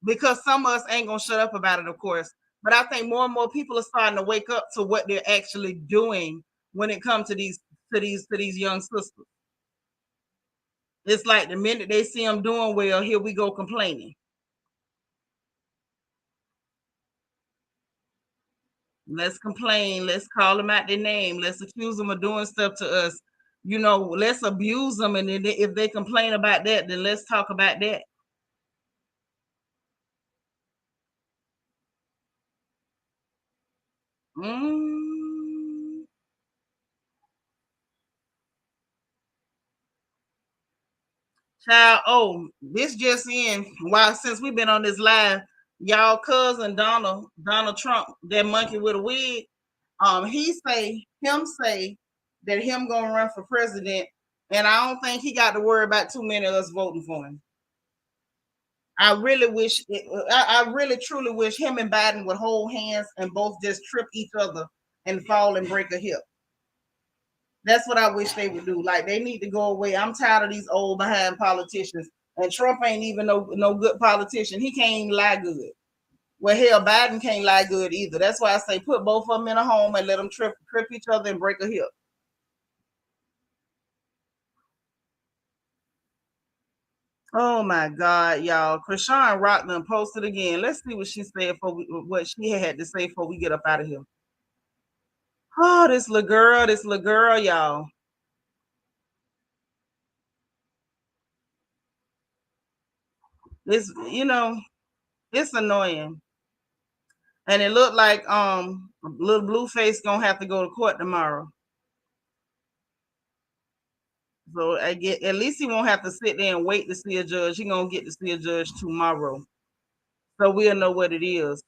Speaker 1: because some of us ain't gonna shut up about it, of course. But I think more and more people are starting to wake up to what they're actually doing when it comes to these young sisters. It's like the minute they see them doing well, here we go complaining. Let's complain. Let's call them out their name. Let's accuse them of doing stuff to us. You know, let's abuse them. And then if they complain about that, then let's talk about that. Child, oh, this just in. Why, since we've been on this live, y'all cousin Donald Trump, that monkey with a wig, he say that him gonna run for president, and I don't think he got to worry about too many of us voting for him. I really truly wish him and Biden would hold hands and both just trip each other and fall and break a hip. That's what I wish they would do. Like, they need to go away. I'm tired of these old behind politicians. And Trump ain't even no good politician. He can't even lie good. Well, hell, Biden can't lie good either. That's why I say put both of them in a home and let them trip each other and break a hip. Oh my God, y'all. Krishan Rockman posted again. Let's see what she said what she had to say before we get up out of here. Oh, this little girl, y'all. It's, it's annoying. And it looked like little Blueface gonna have to go to court tomorrow. So at least he won't have to sit there and wait to see a judge. He gonna get to see a judge tomorrow. So we'll know what it is.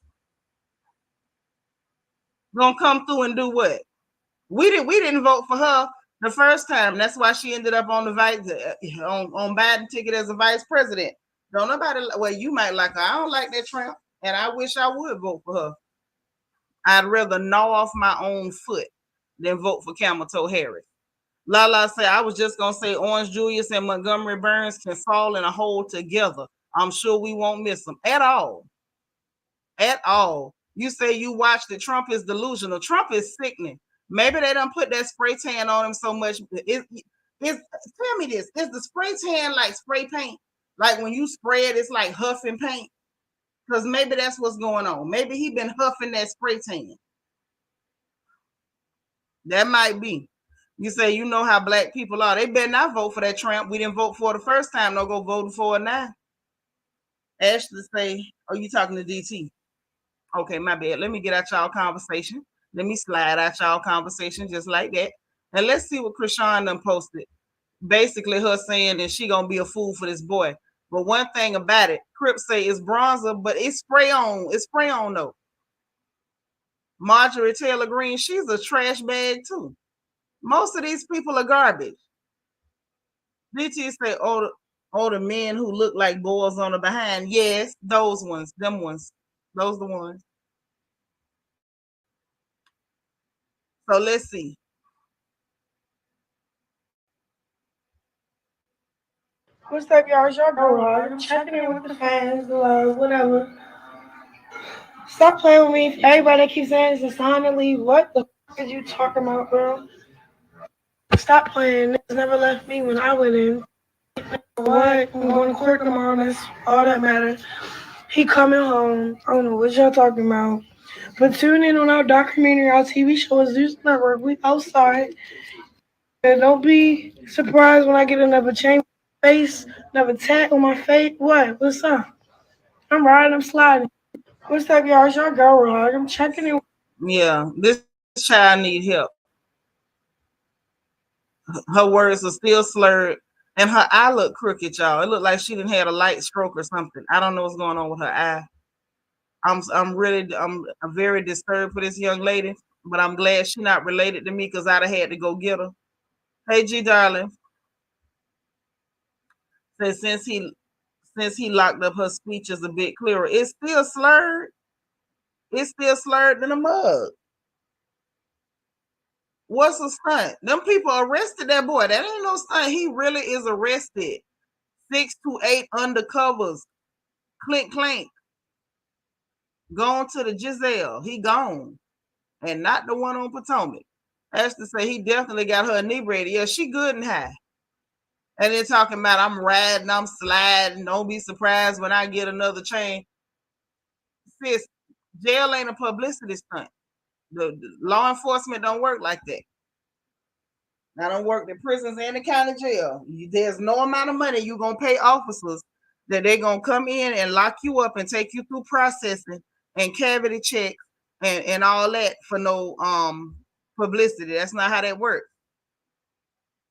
Speaker 1: Gonna come through and do what? We didn't vote for her the first time. That's why she ended up on the on Biden ticket as a vice president. Don't nobody, well, you might like her. I don't like that tramp, and I wish I would vote for her. I'd rather gnaw off my own foot than vote for Camel Toe Harris. Lala said, I was just going to say Orange Julius and Montgomery Burns can fall in a hole together. I'm sure we won't miss them at all. At all. You say you watched it. Trump is delusional. Trump is sickening. Maybe they don't put that spray tan on him so much. Tell me this. Is the spray tan like spray paint? Like when you spray it, it's like huffing paint? Because maybe that's what's going on. Maybe he been huffing that spray tan. That might be. You say, you know how black people are. They better not vote for that tramp we didn't vote for the first time. Don't go voting for it now. Ashley say, oh, you talking to DT? Okay, my bad. Let me get out y'all conversation. Let me slide out y'all conversation just like that. And let's see what Krishan done posted. Basically her saying that she gonna be a fool for this boy. But one thing about it, Crip say it's bronzer, but it's spray on. It's spray on though. Marjorie Taylor Greene, she's a trash bag too. Most of these people are garbage. DT say, oh, the men who look like boys on the behind. Yes, those ones, them ones. Those the ones. So let's see.
Speaker 5: What's up, y'all? It's your girl, Rod. I'm checking in with the fans, the love, whatever. Stop playing with me. Everybody that keeps saying it's a sign to leave. What the fuck is you talking about, bro? Stop playing. Niggas never left me when I went in. What? I'm going to court tomorrow. That's all that matters. He coming home. I don't know what y'all talking about. But tune in on our documentary, our TV show is Zeus Network. We outside. And don't be surprised when I get another chain on my face, another tat on my face. What? What's up? I'm riding, I'm sliding. What's up, y'all? It's your girl, Rod. I'm checking in.
Speaker 1: Yeah, this child need help. Her words are still slurred, and her eye look crooked, y'all. It looked like she didn't had a light stroke or something. I don't know what's going on with her eye. I'm very disturbed for this young lady, but I'm glad she's not related to me because I'd have had to go get her. Hey, G, darling. Says since he locked up, her speech is a bit clearer. It's still slurred. It's still slurred in a mug. What's a stunt? Them people arrested that boy. That ain't no stunt. He really is arrested. 6 to 8 undercovers. Clink clank. Gone to the Giselle. He gone. And not the one on Potomac. That's to say he definitely got her inebriated. Yeah, she good and high. And they're talking about I'm riding, I'm sliding. Don't be surprised when I get another chain. Sis, jail ain't a publicity stunt. The law enforcement don't work like that. I don't work in prisons and the county jail. There's no amount of money you're going to pay officers that they're going to come in and lock you up and take you through processing and cavity checks and all that for no publicity. That's not how that works.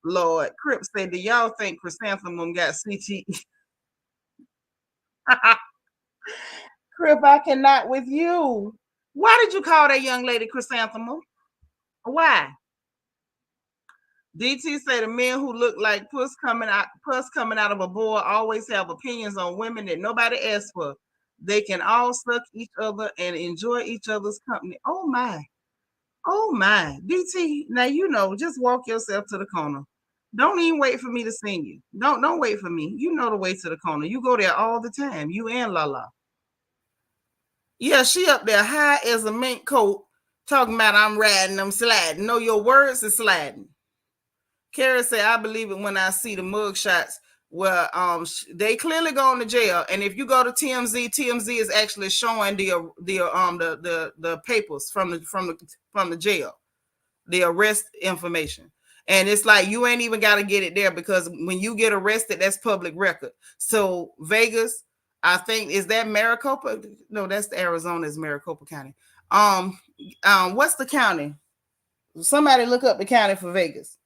Speaker 1: Lord, Crip said, do y'all think Chrysanthemum got CTE? Crip, I cannot with you. Why did you call that young lady Chrysanthemum? Why? DT say the men who look like puss coming out of a boy always have opinions on women that nobody asked for. They can all suck each other and enjoy each other's company. Oh my. DT, now you know, just walk yourself to the corner. Don't even wait for me to sing you. Don't wait for me. You know the way to the corner. You go there all the time. You and Lala. Yeah, she up there high as a mink coat, talking about I'm riding, I'm sliding. No, your words is sliding. Kara said, I believe it when I see the mug shots where they clearly going to jail. And if you go to TMZ is actually showing the papers from the jail, the arrest information. And it's like you ain't even got to get it there because when you get arrested, that's public record. So Vegas, I think, is that Maricopa? No, that's Arizona's Maricopa County. What's the county? Somebody look up the county for Vegas.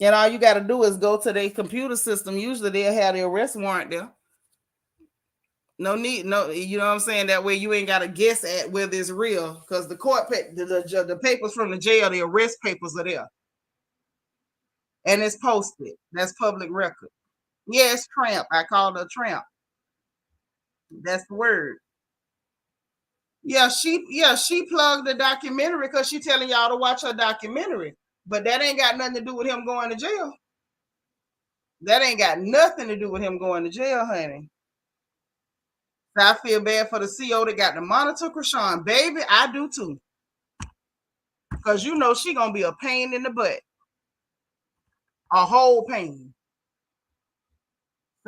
Speaker 1: And all you got to do is go to their computer system. Usually they'll have the arrest warrant there. No need, no, you know what I'm saying? That way you ain't got to guess at whether it's real because the court, the papers from the jail, the arrest papers are there. And it's posted. That's public record. Yeah, it's tramp. I called her tramp. That's the word. Yeah, she plugged the documentary because she telling y'all to watch her documentary. But that ain't got nothing to do with him going to jail. That ain't got nothing to do with him going to jail, honey. So I feel bad for the CO that got to monitor Krishan. Baby, I do too. Because you know she going to be a pain in the butt. A whole pain.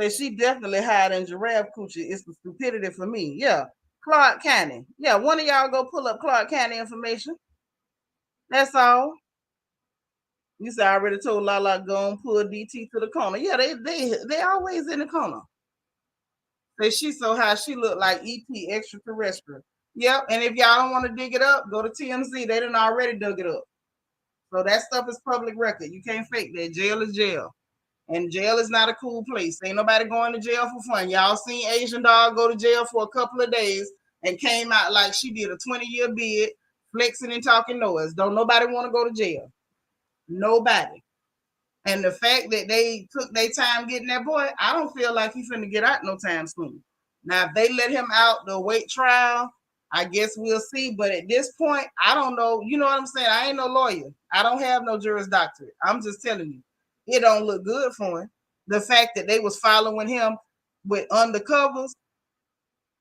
Speaker 1: So she definitely hide in giraffe coochie. It's the stupidity for me. Yeah. Clark County. Yeah, one of y'all go pull up Clark County information. That's all. You said I already told Lala go and pull DT to the corner. Yeah, they always in the corner. Say she's so high, she look like ET extraterrestrial. Yep, and if y'all don't want to dig it up, go to TMZ. They done already dug it up. So that stuff is public record. You can't fake that. Jail is jail. And jail is not a cool place. Ain't nobody going to jail for fun. Y'all seen Asian Dog go to jail for a couple of days and came out like she did a 20-year bid, flexing and talking noise. Don't nobody want to go to jail. Nobody. And the fact that they took their time getting that boy, I don't feel like he's finna get out no time soon. Now, if they let him out the wait trial, I guess we'll see. But at this point, I don't know. You know what I'm saying? I ain't no lawyer. I don't have no Juris Doctorate. I'm just telling you. It don't look good for him. The fact that they was following him with undercovers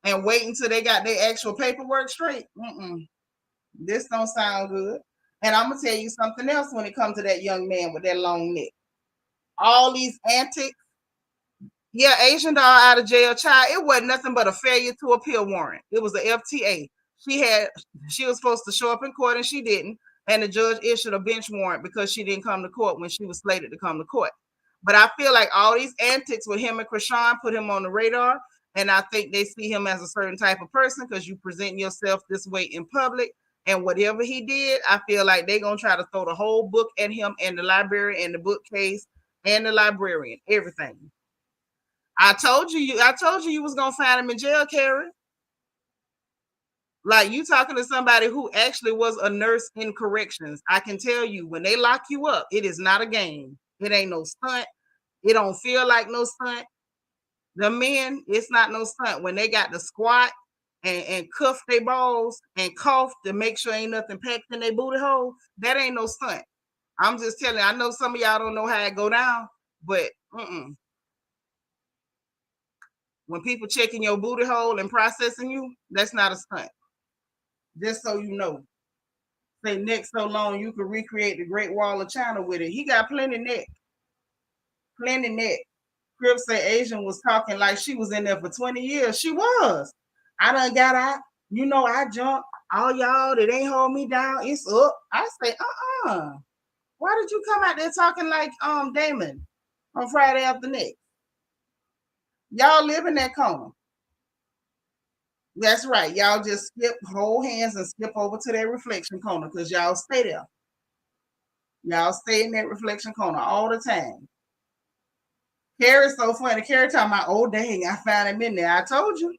Speaker 1: and waiting till they got their actual paperwork straight. This don't sound good. And I'm gonna tell you something else when it comes to that young man with that long neck. All these antics. Yeah, Asian doll out of jail, child. It wasn't nothing but a failure to appeal warrant. It was the FTA. She was supposed to show up in court and she didn't. And the judge issued a bench warrant because she didn't come to court when she was slated to come to court. But I feel like all these antics with him and Krishan put him on the radar. And I think they see him as a certain type of person because you present yourself this way in public. And whatever he did, I feel like they're going to try to throw the whole book at him and the library and the bookcase and the librarian, everything. I told you was going to find him in jail, Karen. Like, you talking to somebody who actually was a nurse in corrections. I can tell you, when they lock you up, it is not a game. It ain't no stunt. It don't feel like no stunt. The men, it's not no stunt. When they got to squat and cuff their balls and cough to make sure ain't nothing packed in their booty hole, that ain't no stunt. I'm just telling you, I know some of y'all don't know how it go down, but when people checking your booty hole and processing you, that's not a stunt. Just so you know. Say neck so long you can recreate the Great Wall of China with it. He got plenty neck. Plenty neck. Crip say Asian was talking like she was in there for 20 years. She was. I done got out. You know, I jumped. All y'all that ain't hold me down, it's up. I say, why did you come out there talking like Damon on Friday After Next? Y'all live in that corner. That's right. Y'all just skip, hold hands and skip over to that reflection corner because y'all stay there. Y'all stay in that reflection corner all the time. Carrie's so funny. Carrie talking about, oh, dang, I found him in there. I told you.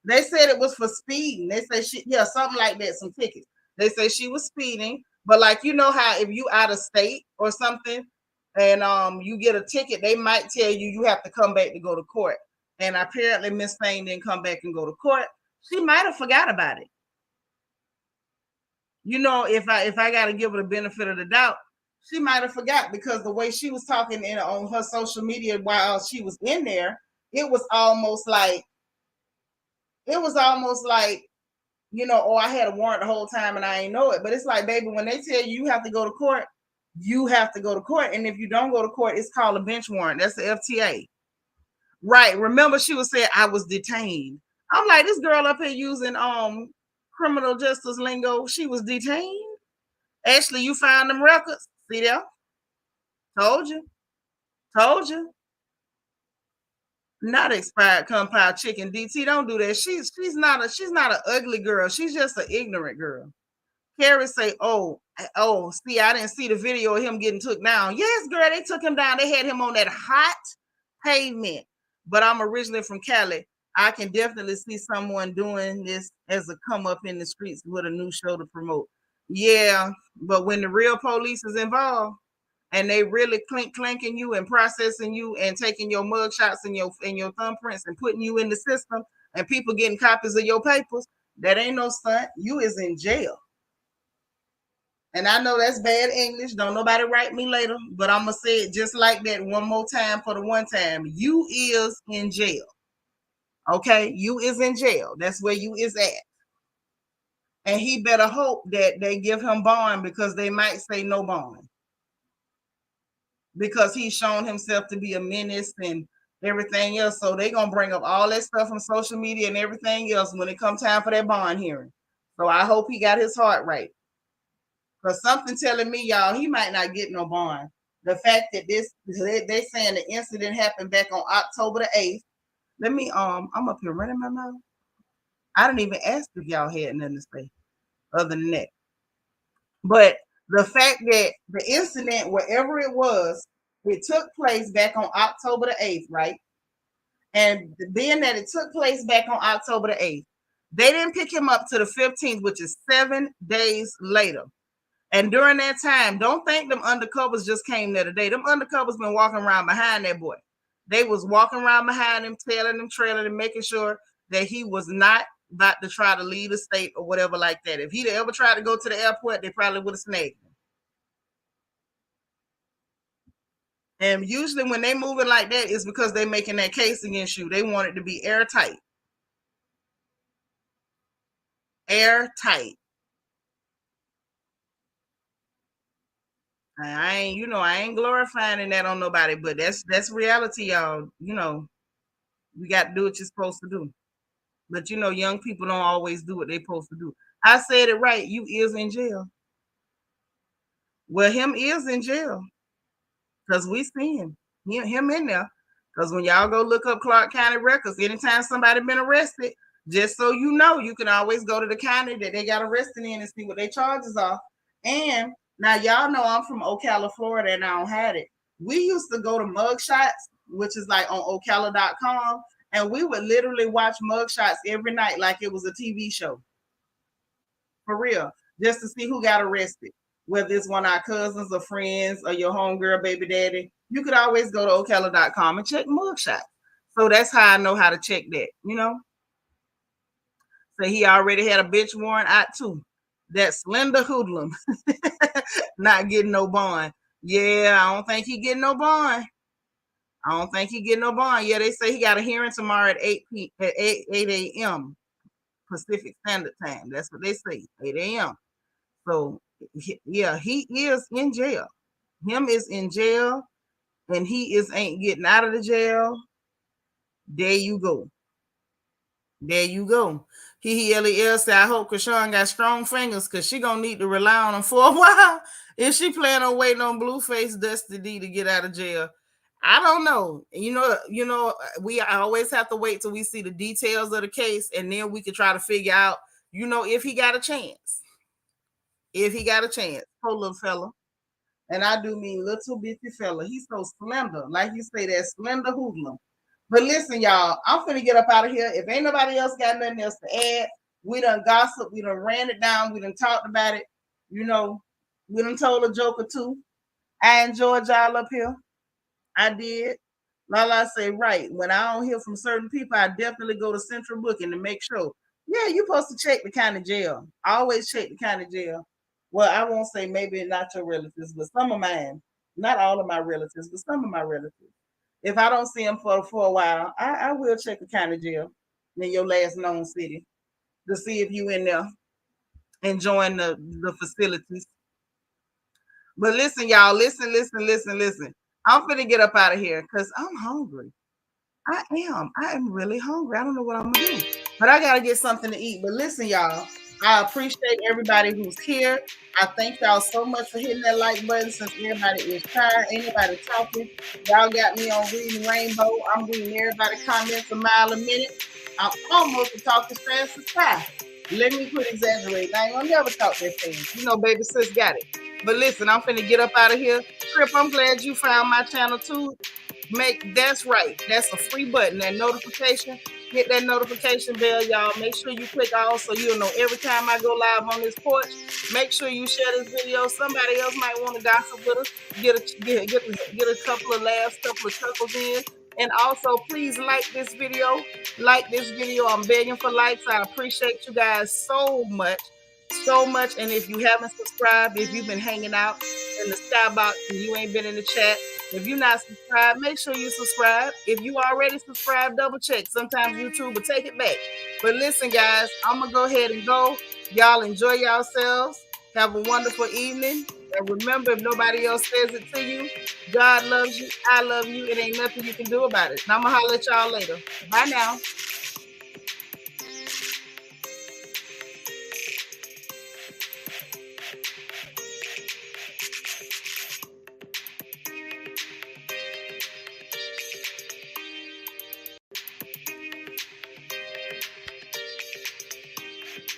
Speaker 1: They said it was for speeding. They say something like that, some tickets. They say she was speeding, but like, you know how if you out of state or something and you get a ticket, they might tell you have to come back to go to court. And apparently Miss Thane didn't come back and go to court. She might have forgot about it. You know, if I got to give her the benefit of the doubt, she might have forgot because the way she was talking on her social media while she was in there, it was almost like, you know, oh, I had a warrant the whole time and I ain't know it. But it's like, baby, when they tell you have to go to court, you have to go to court. And if you don't go to court, it's called a bench warrant. That's the FTA. Right. Remember, she was saying I was detained. I'm like, this girl up here using criminal justice lingo. She was detained. Ashley, you found them records. See there? Told you. Not expired compiled chicken. DT, don't do that. She's not an ugly girl. She's just an ignorant girl. Carrie say, oh, see, I didn't see the video of him getting took down. Yes, girl, they took him down. They had him on that hot pavement. But I'm originally from Cali. I can definitely see someone doing this as a come up in the streets with a new show to promote. Yeah, but when the real police is involved and they really clanking you and processing you and taking your mug shots and your thumbprints and putting you in the system and people getting copies of your papers, that ain't no stunt. You is in jail. And I know that's bad English. Don't nobody write me later, but I'm going to say it just like that one more time for the one time. You is in jail. Okay? You is in jail. That's where you is at. And he better hope that they give him bond because they might say no bond. Because he's shown himself to be a menace and everything else. So they're going to bring up all that stuff on social media and everything else when it comes time for that bond hearing. So I hope he got his heart right. Because something telling me, y'all, he might not get no bond. The fact that they saying the incident happened back on October the 8th. Let me, I'm up here running my mouth. I didn't even ask if y'all had nothing to say other than that. But the fact that the incident, wherever it was, it took place back on October the 8th, right? And being that it took place back on October the 8th, they didn't pick him up to the 15th, which is 7 days later. And during that time, don't think them undercovers just came there today. Them undercovers been walking around behind that boy. They was walking around behind him, trailing him, making sure that he was not about to try to leave the state or whatever like that. If he'd ever tried to go to the airport, they probably would have snagged him. And usually when they moving like that, it's because they making that case against you. They want it to be airtight. Airtight. I ain't glorifying that on nobody, but that's reality, y'all. You got to do what you're supposed to do. But young people don't always do what they're supposed to do. I said it right. You is in jail. Well, him is in jail. Because we seen him in there. Because when y'all go look up Clark County records, anytime somebody been arrested, just so you know, you can always go to the county that they got arrested in and see what their charges are. And now y'all know I'm from Ocala, Florida, and I don't have it. We used to go to mugshots, which is like on Ocala.com, and we would literally watch mugshots every night like it was a TV show. For real. Just to see who got arrested. Whether it's one of our cousins or friends or your homegirl, baby daddy, you could always go to Ocala.com and check mugshot. So that's how I know how to check that, So he already had a bitch warrant out too. That slender hoodlum not getting no bond. Yeah, I don't think he getting no bond. Yeah, they say he got a hearing tomorrow at 8 a.m. Pacific Standard Time. That's what they say, 8 a.m. So yeah, he is in jail. Him is in jail, and he ain't getting out of the jail. There you go. He said, I hope Krishan got strong fingers because she gonna need to rely on him for a while. If she plan on waiting on Blueface Dusty to get out of jail, I don't know. We always have to wait till we see the details of the case, and then we can try to figure out, if he got a chance. Poor little fella. And I do mean little bitty fella. He's so slender. Like you say, that slender hoodlum. But listen, y'all, I'm finna get up out of here. If ain't nobody else got nothing else to add, we done gossip, we done ran it down, we done talked about it. We done told a joke or two. I enjoyed y'all up here. I did. Lala say, right. When I don't hear from certain people, I definitely go to Central Booking to make sure. Yeah, you're supposed to check the county jail. I always check the county jail. Well, I won't say maybe not your relatives, but some of mine. Not all of my relatives, but some of my relatives. If I don't see them for a while, I will check the county jail in your last known city to see if you in there enjoying the facilities. But listen, y'all, listen. I'm finna get up out of here because I'm hungry. I am really hungry. I don't know what I'm gonna do, but I gotta get something to eat. But listen, y'all, I appreciate everybody who's here. I thank y'all so much for hitting that like button since everybody is tired. Ain't nobody talking. Y'all got me on reading Rainbow. I'm reading everybody's comments a mile a minute. I'm almost to talk as fast as pie. Let me quit exaggerating. I ain't gonna never talk that fast. Baby sis got it. But listen, I'm finna get up out of here. Trip, I'm glad you found my channel too. That's right. That's a free button. That notification. Hit that notification bell, y'all. Make sure you click all so you'll know every time I go live on this porch. Make sure you share this video. Somebody else might want to gossip with us. Get a couple of laughs, couple of chuckles in. And also, please like this video. I'm begging for likes. I appreciate you guys so much. And if you haven't subscribed, if you've been hanging out in the skybox and you ain't been in the chat, if you're not subscribed, make sure you subscribe. If you already subscribed, double check. Sometimes YouTube will take it back. But listen, guys, I'm going to go ahead and go. Y'all enjoy yourselves. Have a wonderful evening. And remember, if nobody else says it to you, God loves you. I love you. It ain't nothing you can do about it. And I'm going to holler at y'all later. Bye now.